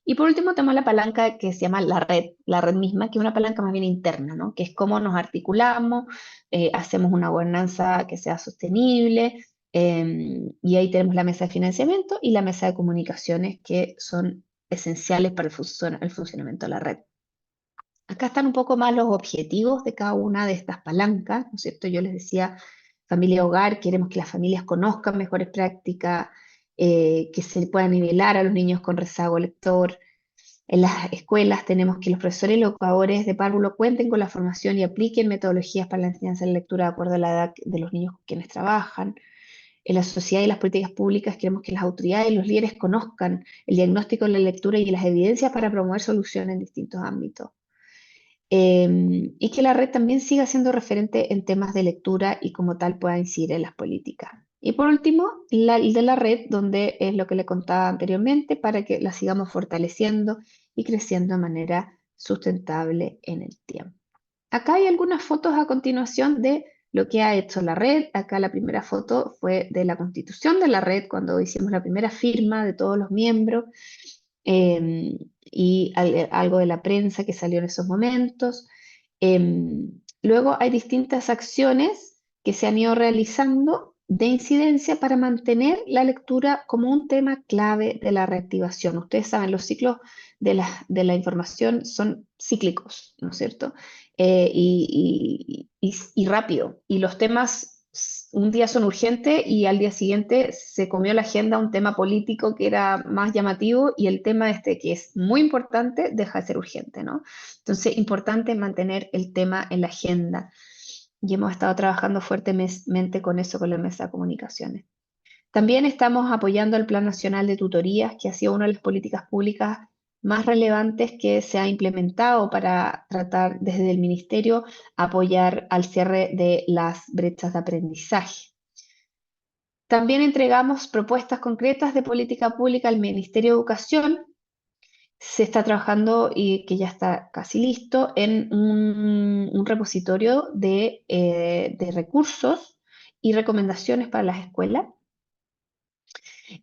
Y por último tenemos la palanca que se llama la red misma, que es una palanca más bien interna, ¿no? Que es cómo nos articulamos, hacemos una gobernanza que sea sostenible, y ahí tenemos la mesa de financiamiento y la mesa de comunicaciones que son esenciales para el funcionamiento de la red. Acá están un poco más los objetivos de cada una de estas palancas, ¿no es cierto? Yo les decía, familia hogar, queremos que las familias conozcan mejores prácticas, que se puedan nivelar a los niños con rezago lector. En las escuelas tenemos que los profesores y los educadores de párvulo cuenten con la formación y apliquen metodologías para la enseñanza de lectura de acuerdo a la edad de los niños con quienes trabajan. En la sociedad y las políticas públicas queremos que las autoridades y los líderes conozcan el diagnóstico de la lectura y las evidencias para promover soluciones en distintos ámbitos. Y que la red también siga siendo referente en temas de lectura y como tal pueda incidir en las políticas. Y por último, el de la red, donde es lo que le contaba anteriormente, para que la sigamos fortaleciendo y creciendo de manera sustentable en el tiempo. Acá hay algunas fotos a continuación de lo que ha hecho la red. Acá la primera foto fue de la constitución de la red, cuando hicimos la primera firma de todos los miembros. Y algo de la prensa que salió en esos momentos. Luego hay distintas acciones que se han ido realizando de incidencia para mantener la lectura como un tema clave de la reactivación. Ustedes saben, los ciclos de la información son cíclicos, ¿no es cierto? Y rápido. Y los temas un día son urgentes y al día siguiente se comió la agenda un tema político que era más llamativo y el tema este que es muy importante deja de ser urgente, ¿no? Entonces, importante mantener el tema en la agenda y hemos estado trabajando fuertemente con eso, con la mesa de comunicaciones. También estamos apoyando el Plan Nacional de Tutorías, que ha sido una de las políticas públicas más relevantes que se ha implementado para tratar desde el Ministerio apoyar al cierre de las brechas de aprendizaje. También entregamos propuestas concretas de política pública al Ministerio de Educación. Se está trabajando y que ya está casi listo en un repositorio de recursos y recomendaciones para las escuelas.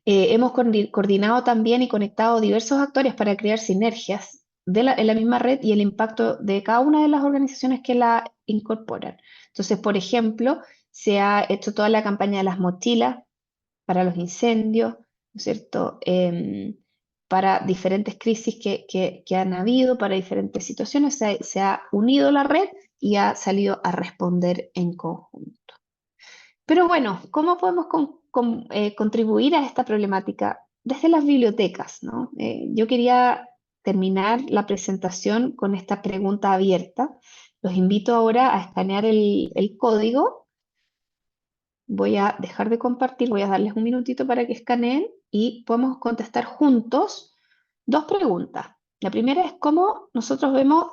Hemos coordinado también y conectado diversos actores para crear sinergias en la misma red y el impacto de cada una de las organizaciones que la incorporan. Entonces, por ejemplo, se ha hecho toda la campaña de las mochilas para los incendios, ¿no es cierto? Para diferentes crisis que han habido, para diferentes situaciones, se ha unido la red y ha salido a responder en conjunto. Pero bueno, ¿cómo podemos contribuir a esta problemática? Desde las bibliotecas, ¿no? Yo quería terminar la presentación con esta pregunta abierta. Los invito ahora a escanear el código. Voy a dejar de compartir, voy a darles un minutito para que escaneen y podemos contestar juntos dos preguntas. La primera es cómo nosotros vemos,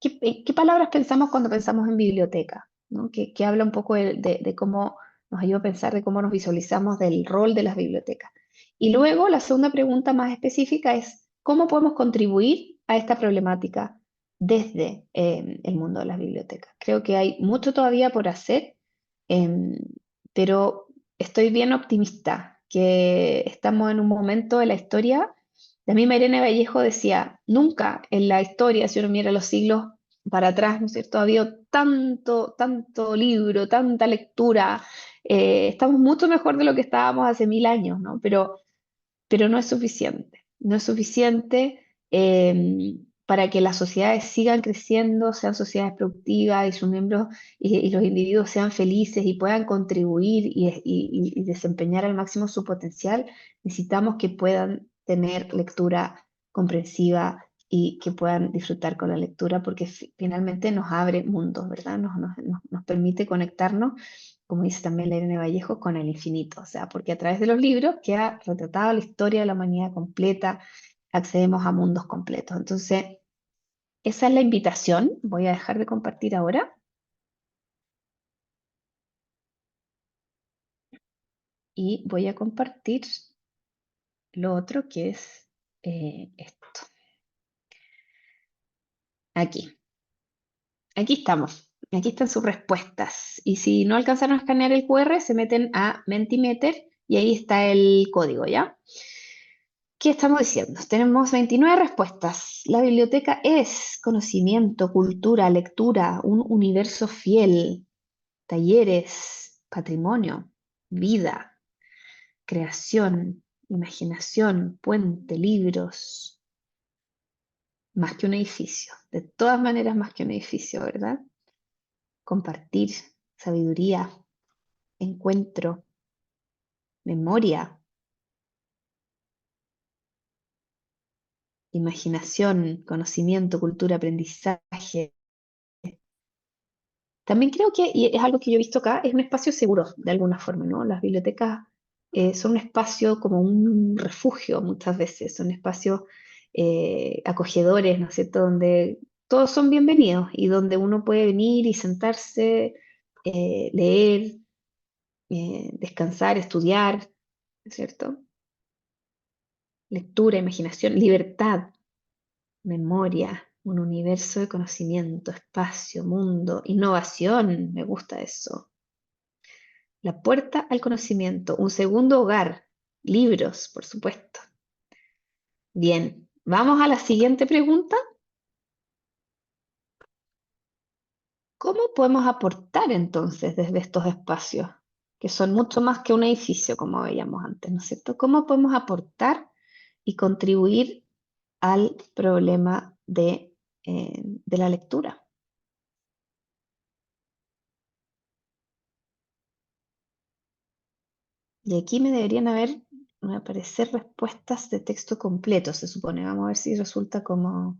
qué palabras pensamos cuando pensamos en biblioteca, ¿no? Que habla un poco de cómo nos ayuda a pensar de cómo nos visualizamos del rol de las bibliotecas. Y luego la segunda pregunta más específica es cómo podemos contribuir a esta problemática desde el mundo de las bibliotecas. Creo que hay mucho todavía por hacer, em, pero estoy bien optimista que estamos en un momento de la historia. La misma Irene Vallejo decía, nunca en la historia, si uno mira los siglos para atrás, ¿no es cierto? Ha habido tanto, tanto libro, tanta lectura. Estamos mucho mejor de lo que estábamos hace 1000 años, ¿no? Pero no es suficiente. No es suficiente para que las sociedades sigan creciendo, sean sociedades productivas y sus miembros y los individuos sean felices y puedan contribuir y desempeñar al máximo su potencial. Necesitamos que puedan tener lectura comprensiva y que puedan disfrutar con la lectura porque finalmente nos abre mundos, ¿verdad? Nos permite conectarnos, como dice también la Irene Vallejo, con el infinito, o sea, porque a través de los libros que ha retratado la historia de la humanidad completa, accedemos a mundos completos. Entonces, esa es la invitación. Voy a dejar de compartir ahora y voy a compartir lo otro que es esto. Aquí. Aquí estamos. Aquí están sus respuestas. Y si no alcanzaron a escanear el QR, se meten a Mentimeter y ahí está el código, ¿ya? ¿Qué estamos diciendo? Tenemos 29 respuestas. La biblioteca es conocimiento, cultura, lectura, un universo fiel, talleres, patrimonio, vida, creación, imaginación, puente, libros, más que un edificio. De todas maneras, más que un edificio, ¿verdad? Compartir, sabiduría, encuentro, memoria, imaginación, conocimiento, cultura, aprendizaje. También creo que, y es algo que yo he visto acá, es un espacio seguro de alguna forma, ¿no? Las bibliotecas son un espacio como un refugio muchas veces, son espacios acogedores, ¿no es cierto? Donde todos son bienvenidos y donde uno puede venir y sentarse, leer, descansar, estudiar, ¿no es cierto? Lectura, imaginación, libertad, memoria, un universo de conocimiento, espacio, mundo, innovación, me gusta eso. La puerta al conocimiento, un segundo hogar, libros, por supuesto. Bien, vamos a la siguiente pregunta. ¿Cómo podemos aportar entonces desde estos espacios, que son mucho más que un edificio, como veíamos antes, ¿no es cierto? ¿Cómo podemos aportar y contribuir al problema de la lectura? Y aquí me van a aparecer respuestas de texto completo, se supone. Vamos a ver si resulta como...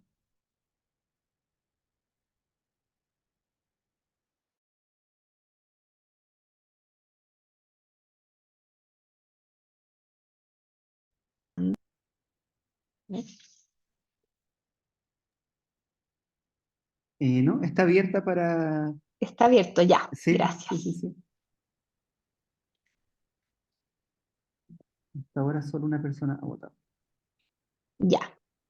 ¿eh? ¿No? Está abierta para... Está abierto ya, Sí, sí, sí, gracias. sí. Hasta ahora solo una persona ha votado. Ya.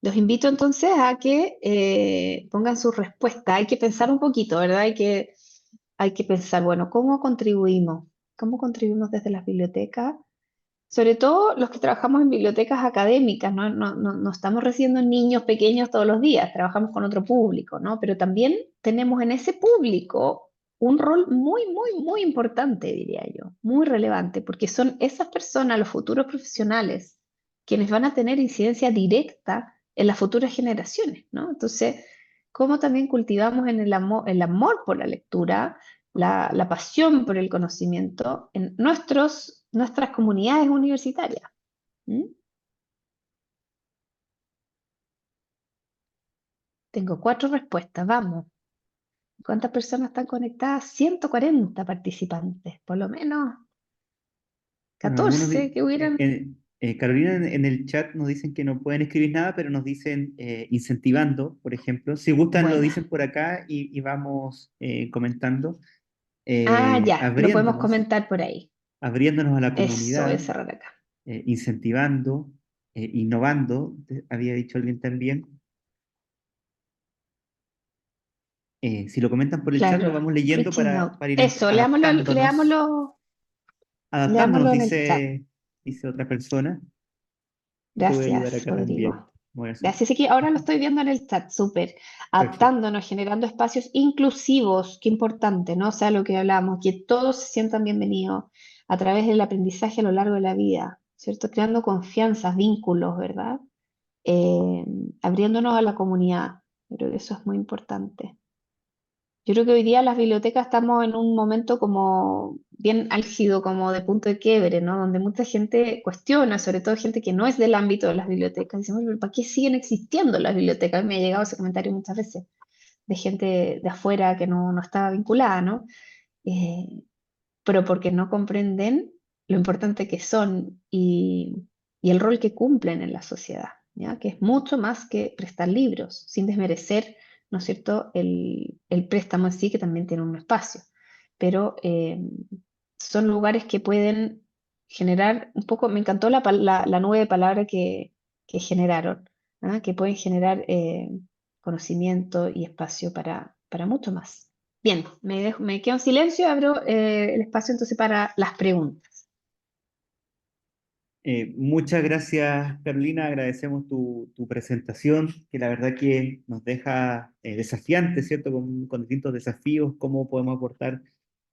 Los invito entonces a que pongan su respuesta. Hay que pensar un poquito, ¿verdad? Hay que pensar, bueno, ¿cómo contribuimos? ¿Cómo contribuimos desde las bibliotecas? Sobre todo los que trabajamos en bibliotecas académicas, ¿no? No estamos recibiendo niños pequeños todos los días, trabajamos con otro público, ¿no? Pero también tenemos en ese público un rol muy, muy, muy importante, diría yo, muy relevante, porque son esas personas, los futuros profesionales, quienes van a tener incidencia directa en las futuras generaciones, ¿no? Entonces, ¿cómo también cultivamos en el amor por la lectura? La pasión por el conocimiento en nuestras comunidades universitarias. ¿Mm? Tengo 4 respuestas, vamos. ¿Cuántas personas están conectadas? 140 participantes, por lo menos Bueno, algunos... 14 que hubieran. Carolina, en el chat nos dicen que no pueden escribir nada, pero nos dicen incentivando, por ejemplo. Si gustan, lo Buena. dicen por acá y vamos comentando, Ya, lo podemos comentar por ahí. abriéndonos a la Eso, voy a comunidad, cerrar acá. incentivando, innovando, había dicho alguien también. Si lo comentan por el chat, lo Claro, vamos leyendo reaching out. para ir Eso, adaptándonos. Adaptándonos, leámoslo en el chat. dice otra persona. Te voy a ayudar Gracias, acá también. Rodrigo. Voy a hacer. Gracias. Así que ahora lo estoy viendo en el chat, súper. Perfecto. Adaptándonos, generando espacios inclusivos, qué importante, ¿no? O sea, lo que hablamos, que todos se sientan bienvenidos a través del aprendizaje a lo largo de la vida, ¿cierto? Creando confianzas, vínculos, ¿verdad? Eh, Abriéndonos a la comunidad. Yo creo que eso es muy importante. Yo creo que hoy día las bibliotecas estamos en un momento como bien álgido, como de punto de quiebre, ¿no? Donde mucha gente cuestiona, sobre todo gente que no es del ámbito de las bibliotecas. Decimos, "Pero ¿para qué siguen existiendo las bibliotecas?" A mí me ha llegado ese comentario muchas veces de gente de afuera que no estaba vinculada, ¿no? Eh, pero porque no comprenden lo importante que son y el rol que cumplen en la sociedad, ¿ya? Que es mucho más que prestar libros, sin desmerecer, ¿no es cierto?, el préstamo en sí, que también tiene un espacio, pero son lugares que pueden generar un poco, me encantó la nueva palabra que generaron, ¿ah? Que pueden generar conocimiento y espacio para mucho más. Bien, me quedo en silencio y abro el espacio entonces para las preguntas. Muchas gracias, Carolina. Agradecemos tu presentación, que la verdad que nos deja desafiantes, ¿cierto? Con distintos desafíos, cómo podemos aportar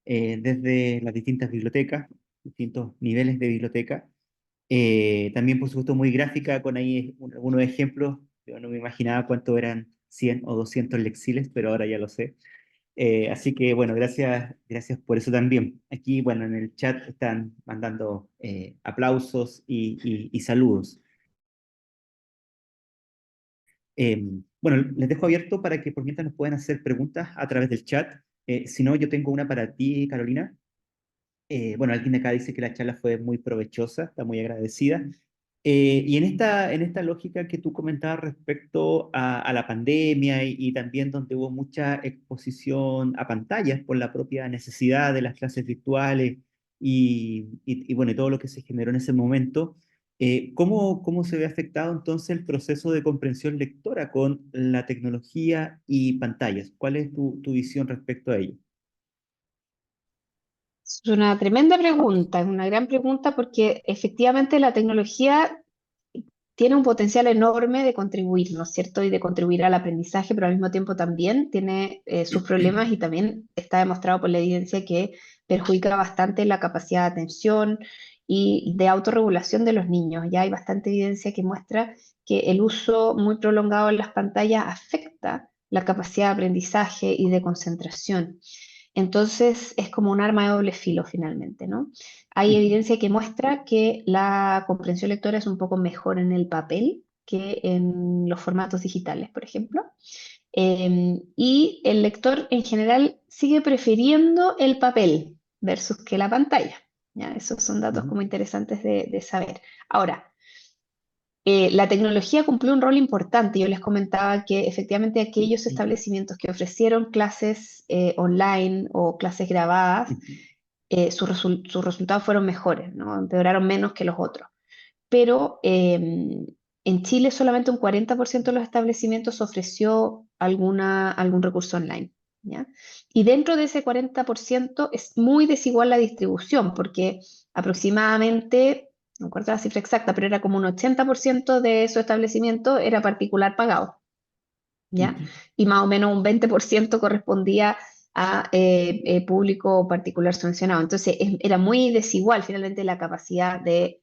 desde las distintas bibliotecas, distintos niveles de biblioteca. También, por supuesto, muy gráfica, con ahí algunos ejemplos. Yo no me imaginaba cuánto eran 100 o 200 lexiles, pero ahora ya lo sé. Así que, bueno, gracias por eso también. Aquí, bueno, en el chat están mandando aplausos y saludos. Bueno, les dejo abierto para que por mientras nos puedan hacer preguntas a través del chat. Si no, yo tengo una para ti, Carolina. Bueno, alguien de acá dice que la charla fue muy provechosa, está muy agradecida. Y en esta lógica que tú comentabas respecto a la pandemia y también donde hubo mucha exposición a pantallas por la propia necesidad de las clases virtuales y bueno, y todo lo que se generó en ese momento, ¿cómo se ve afectado entonces el proceso de comprensión lectora con la tecnología y pantallas? ¿Cuál es tu visión respecto a ello? Es una tremenda pregunta, es una gran pregunta porque efectivamente la tecnología tiene un potencial enorme de contribuir, ¿no es cierto? Y de contribuir al aprendizaje, pero al mismo tiempo también tiene sus problemas y también está demostrado por la evidencia que perjudica bastante la capacidad de atención y de autorregulación de los niños. Ya hay bastante evidencia que muestra que el uso muy prolongado de las pantallas afecta la capacidad de aprendizaje y de concentración. Entonces es como un arma de doble filo finalmente, ¿no? Hay evidencia que muestra que la comprensión lectora es un poco mejor en el papel que en los formatos digitales, por ejemplo. Y el lector en general sigue prefiriendo el papel versus que la pantalla. ¿Ya? Esos son datos Ujú. como interesantes de saber. Ahora, La tecnología cumplió un rol importante. Yo les comentaba que efectivamente aquellos establecimientos que ofrecieron clases online o clases grabadas, sus resultados fueron mejores, ¿no? Empeoraron menos que los otros. Pero en Chile solamente un 40% de los establecimientos ofreció algún recurso online, ¿ya? Y dentro de ese 40% es muy desigual la distribución, porque aproximadamente, no recuerdo la cifra exacta, pero era como un 80% de esos establecimientos era particular pagado, ¿ya? Y más o menos un 20% correspondía a público particular subvencionado. Entonces, era muy desigual finalmente la capacidad de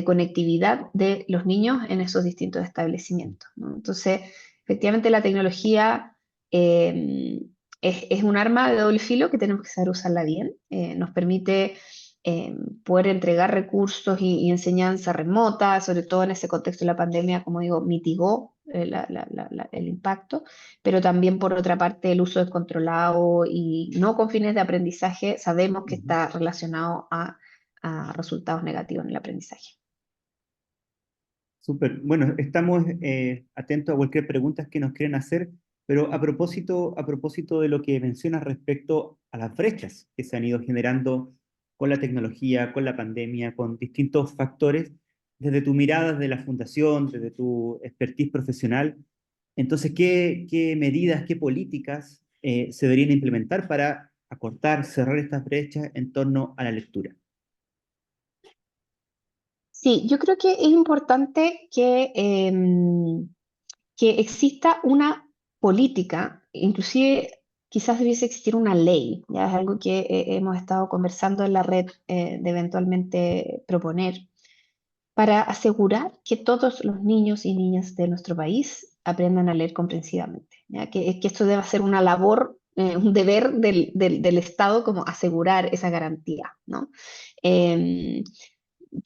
conectividad de los niños en esos distintos establecimientos, ¿no? Entonces, efectivamente la tecnología es un arma de doble filo que tenemos que saber usarla bien. Nos permite poder entregar recursos y enseñanza remota, sobre todo en ese contexto de la pandemia, como digo, mitigó el impacto, pero también por otra parte el uso descontrolado y no con fines de aprendizaje sabemos que está relacionado a resultados negativos en el aprendizaje. Súper. Bueno, estamos atentos a cualquier pregunta que nos quieran hacer, pero a propósito de lo que mencionas respecto a las brechas que se han ido generando con la tecnología, con la pandemia, con distintos factores, desde tu mirada, desde la fundación, desde tu expertise profesional, entonces, ¿qué medidas, qué políticas se deberían implementar para acortar, cerrar estas brechas en torno a la lectura? Sí, yo creo que es importante que exista una política, inclusive quizás debiese existir una ley, ya es algo que hemos estado conversando en la red de eventualmente proponer, para asegurar que todos los niños y niñas de nuestro país aprendan a leer comprensivamente, ¿ya? Que esto deba ser una labor, un deber del Estado como asegurar esa garantía, ¿no? Eh,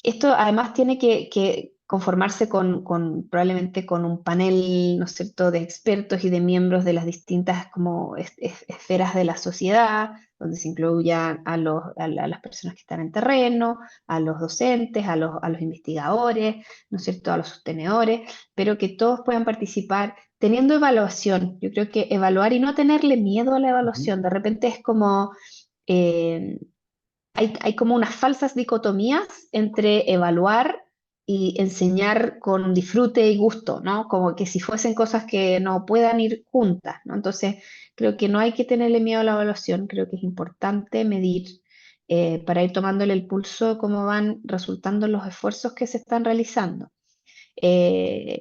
Esto además tiene que conformarse probablemente con un panel, ¿no es cierto?, de expertos y de miembros de las distintas como esferas de la sociedad, donde se incluyan a las personas que están en terreno, a los docentes, a los investigadores, ¿no es cierto?, a los sostenedores, pero que todos puedan participar teniendo evaluación. Yo creo que evaluar y no tenerle miedo a la Ujú. evaluación, de repente es como... eh, hay como unas falsas dicotomías entre evaluar y enseñar con disfrute y gusto, ¿no? Como que si fuesen cosas que no puedan ir juntas, ¿no? Entonces, creo que no hay que tenerle miedo a la evaluación, creo que es importante medir para ir tomándole el pulso de cómo van resultando los esfuerzos que se están realizando.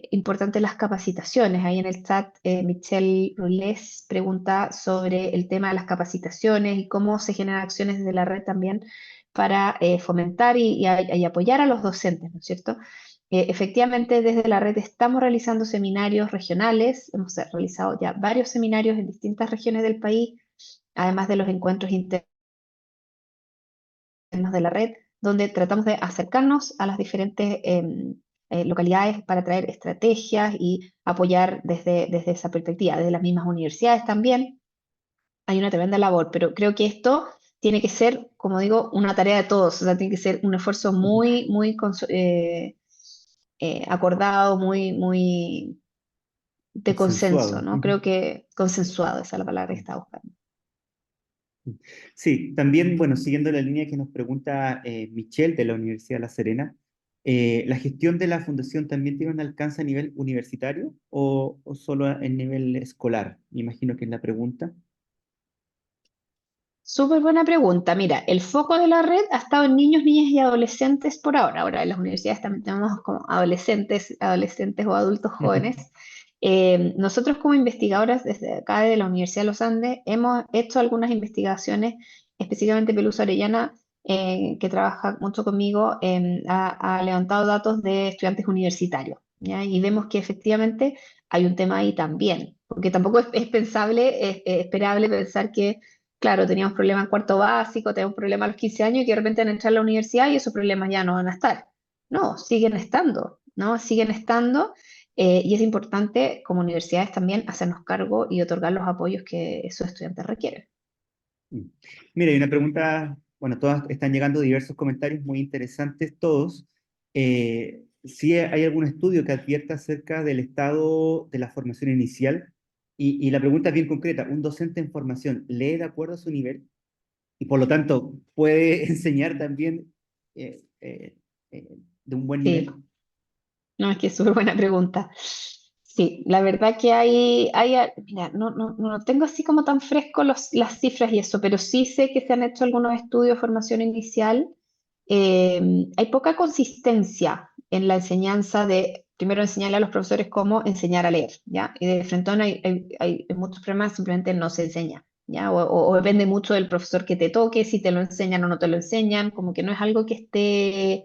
Importante las capacitaciones. Ahí en el chat, Michelle Rulés pregunta sobre el tema de las capacitaciones y cómo se generan acciones desde la red también para fomentar y apoyar a los docentes, ¿no es cierto? Efectivamente, desde la red estamos realizando seminarios regionales, hemos realizado ya varios seminarios en distintas regiones del país, además de los encuentros internos de la red, donde tratamos de acercarnos a las diferentes localidades para traer estrategias y apoyar desde esa perspectiva, desde las mismas universidades también. Hay una tremenda labor, pero creo que esto tiene que ser, como digo, una tarea de todos, o sea, tiene que ser un esfuerzo muy, muy acordado, muy de consenso, Consensuado. ¿no? Ujú. Creo que consensuado, esa es la palabra que estaba buscando. Sí, también, bueno, siguiendo la línea que nos pregunta Michelle de la Universidad de La Serena, ¿la gestión de la fundación también tiene un alcance a nivel universitario o solo en nivel escolar? Me imagino que es la pregunta. Súper buena pregunta. Mira, el foco de la red ha estado en niños, niñas y adolescentes por ahora. Ahora en las universidades también tenemos como adolescentes o adultos jóvenes. Nosotros como investigadoras desde acá de la Universidad de los Andes hemos hecho algunas investigaciones, específicamente Pelusa Orellana, que trabaja mucho conmigo, ha levantado datos de estudiantes universitarios, ¿ya? Y vemos que efectivamente hay un tema ahí también, porque tampoco es pensable, es esperable pensar que claro, teníamos problemas en cuarto básico, tenemos problemas a los 15 años y que de repente van a entrar a la universidad y esos problemas ya no van a estar. No, siguen estando, ¿no? Siguen estando y es importante como universidades también hacernos cargo y otorgar los apoyos que esos estudiantes requieren. Mm. Mira, hay una pregunta, bueno, todas están llegando diversos comentarios muy interesantes, todos. sí hay algún estudio que advierta acerca del estado de la formación inicial, y la pregunta es bien concreta. ¿Un docente en formación lee de acuerdo a su nivel y por lo tanto puede enseñar también eh, eh, eh, de un buen nivel? Sí, no, es que es súper buena pregunta. Sí, la verdad que mira, no tengo así como tan fresco las cifras y eso, pero sí sé que se han hecho algunos estudios de formación inicial. Hay poca consistencia en la enseñanza de, primero enseñarle a los profesores cómo enseñar a leer, ¿ya? Y de frente hay muchos problemas, simplemente no se enseña, ¿ya? O depende mucho del profesor que te toque, si te lo enseñan o no te lo enseñan, como que no es algo que esté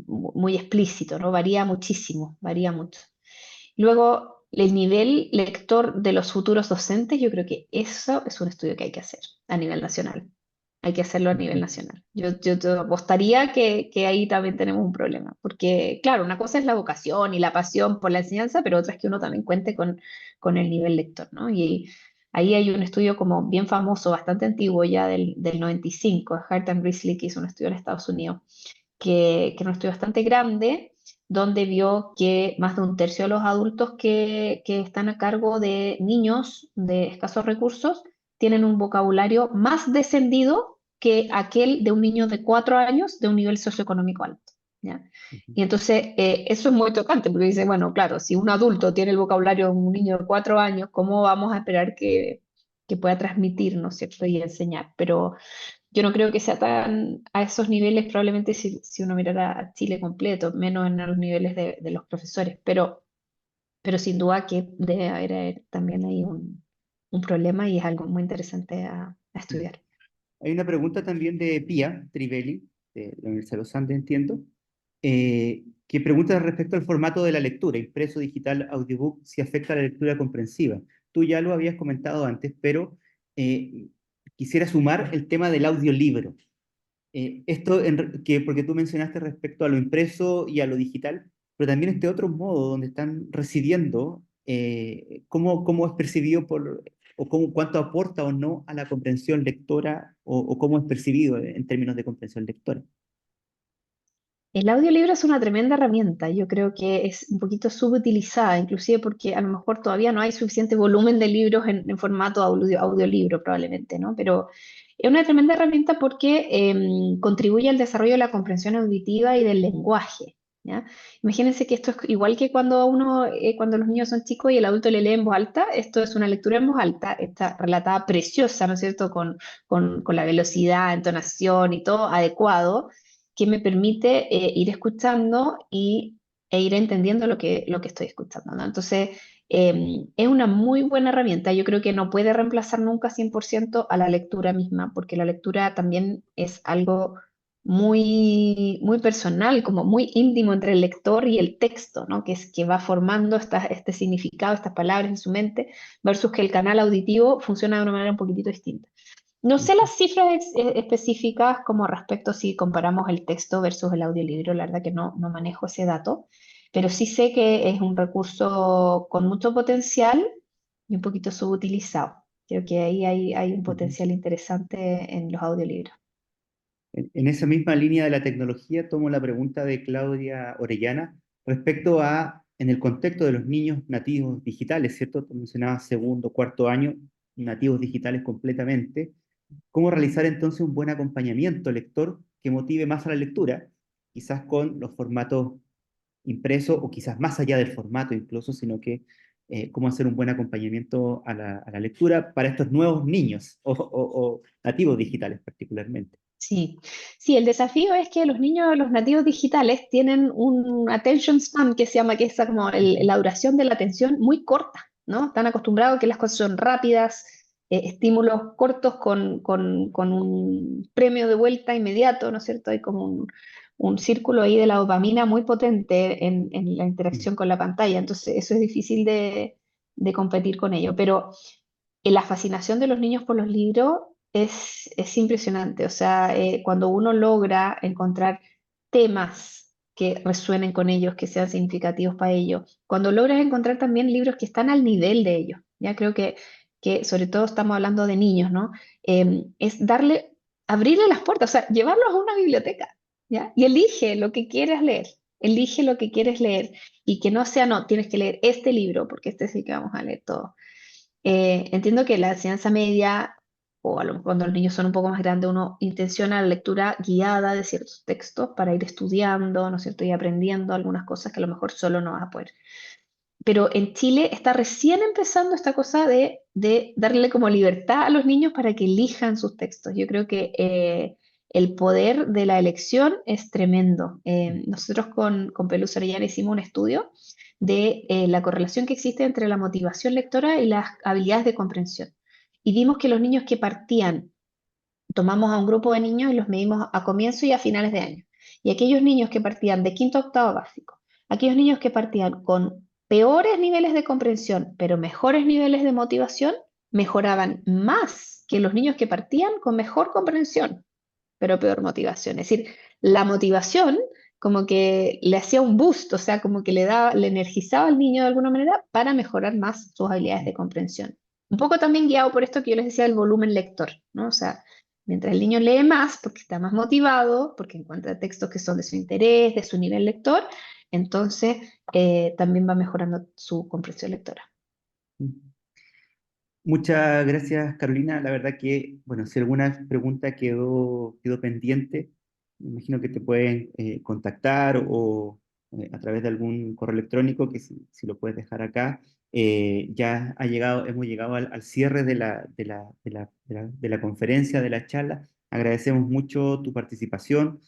muy explícito, ¿no? Varía muchísimo, varía mucho. Luego, el nivel lector de los futuros docentes, yo creo que eso es un estudio que hay que hacer a nivel nacional. Hay que hacerlo a nivel nacional. Yo te apostaría que ahí también tenemos un problema, porque claro, una cosa es la vocación y la pasión por la enseñanza, pero otra es que uno también cuente con el nivel lector, ¿no? Y ahí hay un estudio como bien famoso, bastante antiguo ya del 95, Hart and Risley, que hizo un estudio en Estados Unidos, que era un estudio bastante grande, donde vio que más de un tercio de los adultos que están a cargo de niños de escasos recursos tienen un vocabulario más descendido que aquel de un niño de 4 años de un nivel socioeconómico alto. ¿Ya? Ujú. Y entonces eso es muy tocante, porque dice, bueno, claro, si un adulto tiene el vocabulario de un niño de 4 años, ¿cómo vamos a esperar que pueda transmitir, ¿no es cierto?, y enseñar? Pero yo no creo que sea tan a esos niveles, probablemente si uno mirara a Chile completo, menos en los niveles de los profesores, pero sin duda que debe haber también ahí un problema y es algo muy interesante a estudiar. Hay una pregunta también de Pia Trivelli, de la Universidad de los Andes, entiendo, que pregunta respecto al formato de la lectura, impreso, digital, audiobook, si afecta a la lectura comprensiva. Tú ya lo habías comentado antes, pero eh, quisiera sumar el tema del audiolibro. Porque tú mencionaste respecto a lo impreso y a lo digital, pero también este otro modo donde están recibiendo, cómo es percibido o cuánto aporta o no a la comprensión lectora, o cómo es percibido en términos de comprensión lectora. El audiolibro es una tremenda herramienta, yo creo que es un poquito subutilizada, inclusive porque a lo mejor todavía no hay suficiente volumen de libros en formato audiolibro probablemente, ¿no? Pero es una tremenda herramienta porque contribuye al desarrollo de la comprensión auditiva y del lenguaje, ¿ya? Imagínense que esto es igual que cuando los niños son chicos y el adulto le lee en voz alta, esto es una lectura en voz alta, está relatada preciosa, ¿no es cierto?, con la velocidad, entonación y todo adecuado que me permite ir escuchando e ir entendiendo lo que estoy escuchando, ¿no? Entonces, es una muy buena herramienta. Yo creo que no puede reemplazar nunca 100% a la lectura misma, porque la lectura también es algo muy, muy personal, como muy íntimo entre el lector y el texto, ¿no? Que va formando este significado, estas palabras en su mente, versus que el canal auditivo funciona de una manera un poquitito distinta. No sé las cifras específicas como respecto si comparamos el texto versus el audiolibro, la verdad que no manejo ese dato, pero sí sé que es un recurso con mucho potencial y un poquito subutilizado. Creo que ahí hay un Ujú. potencial interesante en los audiolibros. En esa misma línea de la tecnología, tomo la pregunta de Claudia Orellana respecto a, en el contexto de los niños nativos digitales, ¿cierto? Tú mencionabas segundo, cuarto año, nativos digitales completamente. ¿Cómo realizar entonces un buen acompañamiento lector que motive más a la lectura? Quizás con los formatos impresos, o quizás más allá del formato incluso, sino que cómo hacer un buen acompañamiento a la lectura para estos nuevos niños o nativos digitales particularmente. Sí, sí, el desafío es que los niños, los nativos digitales, tienen un attention span que se llama, que es como la duración de la atención muy corta, ¿no? Están acostumbrados a que las cosas son rápidas, estímulos cortos con un premio de vuelta inmediato, ¿no es cierto? Hay como un círculo ahí de la dopamina muy potente en la interacción con la pantalla, entonces eso es difícil de competir con ello, pero la fascinación de los niños por los libros es impresionante. O sea, cuando uno logra encontrar temas que resuenen con ellos, que sean significativos para ellos, cuando logras encontrar también libros que están al nivel de ellos, ya creo que sobre todo estamos hablando de niños, ¿no? Es abrirle las puertas, o sea, llevarlos a una biblioteca, ¿ya? Y elige lo que quieras leer. elige lo que quieres leer y que no sea, no, tienes que leer este libro porque este es el que vamos a leer todo. Entiendo que la enseñanza media, o a lo mejor cuando los niños son un poco más grandes, uno intenciona la lectura guiada de ciertos textos para ir estudiando, ¿no es cierto? Y aprendiendo algunas cosas que a lo mejor solo no vas a poder. Pero en Chile está recién empezando esta cosa de darle como libertad a los niños para que elijan sus textos. Yo creo que el poder de la elección es tremendo. Nosotros con Pelusa Orellana hicimos un estudio de la correlación que existe entre la motivación lectora y las habilidades de comprensión. Y vimos que los niños que partían, tomamos a un grupo de niños y los medimos a comienzo y a finales de año. Y aquellos niños que partían de quinto a octavo básico, aquellos niños que partían con peores niveles de comprensión, pero mejores niveles de motivación, mejoraban más que los niños que partían con mejor comprensión, pero peor motivación. Es decir, la motivación como que le hacía un boost, o sea, como que le energizaba al niño de alguna manera para mejorar más sus habilidades de comprensión. Un poco también guiado por esto que yo les decía, el volumen lector, ¿no? O sea, mientras el niño lee más, porque está más motivado, porque encuentra textos que son de su interés, de su nivel lector, entonces también va mejorando su comprensión lectora. Muchas gracias, Carolina. La verdad que, bueno, si alguna pregunta quedó pendiente, me imagino que te pueden contactar o a través de algún correo electrónico, que si lo puedes dejar acá. Ya hemos llegado al cierre de la conferencia, de la charla. Agradecemos mucho tu participación,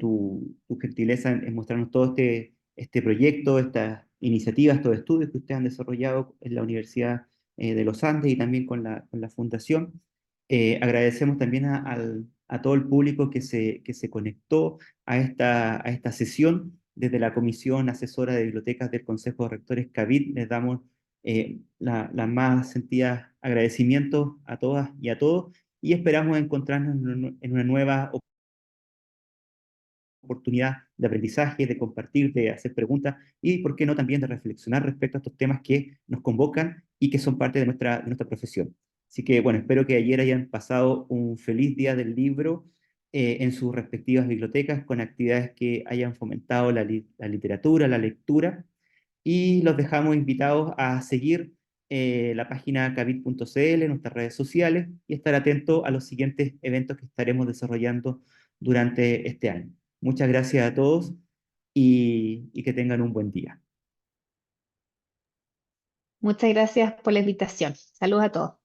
tu gentileza en mostrarnos todo este proyecto, estas iniciativas, estos estudios que ustedes han desarrollado en la Universidad de los Andes y también con la Fundación. Agradecemos también a todo el público que se conectó a esta sesión. Desde la Comisión Asesora de Bibliotecas del Consejo de Rectores CABIT les damos las más sentidas agradecimientos a todas y a todos y esperamos encontrarnos en una nueva oportunidad de aprendizaje, de compartir, de hacer preguntas y, por qué no, también de reflexionar respecto a estos temas que nos convocan y que son parte de nuestra profesión. Así que, bueno, espero que ayer hayan pasado un feliz día del libro en sus respectivas bibliotecas con actividades que hayan fomentado la literatura, la lectura, y los dejamos invitados a seguir la página cabit.cl, nuestras redes sociales, y estar atentos a los siguientes eventos que estaremos desarrollando durante este año. Muchas gracias a todos y que tengan un buen día. Muchas gracias por la invitación. Saludos a todos.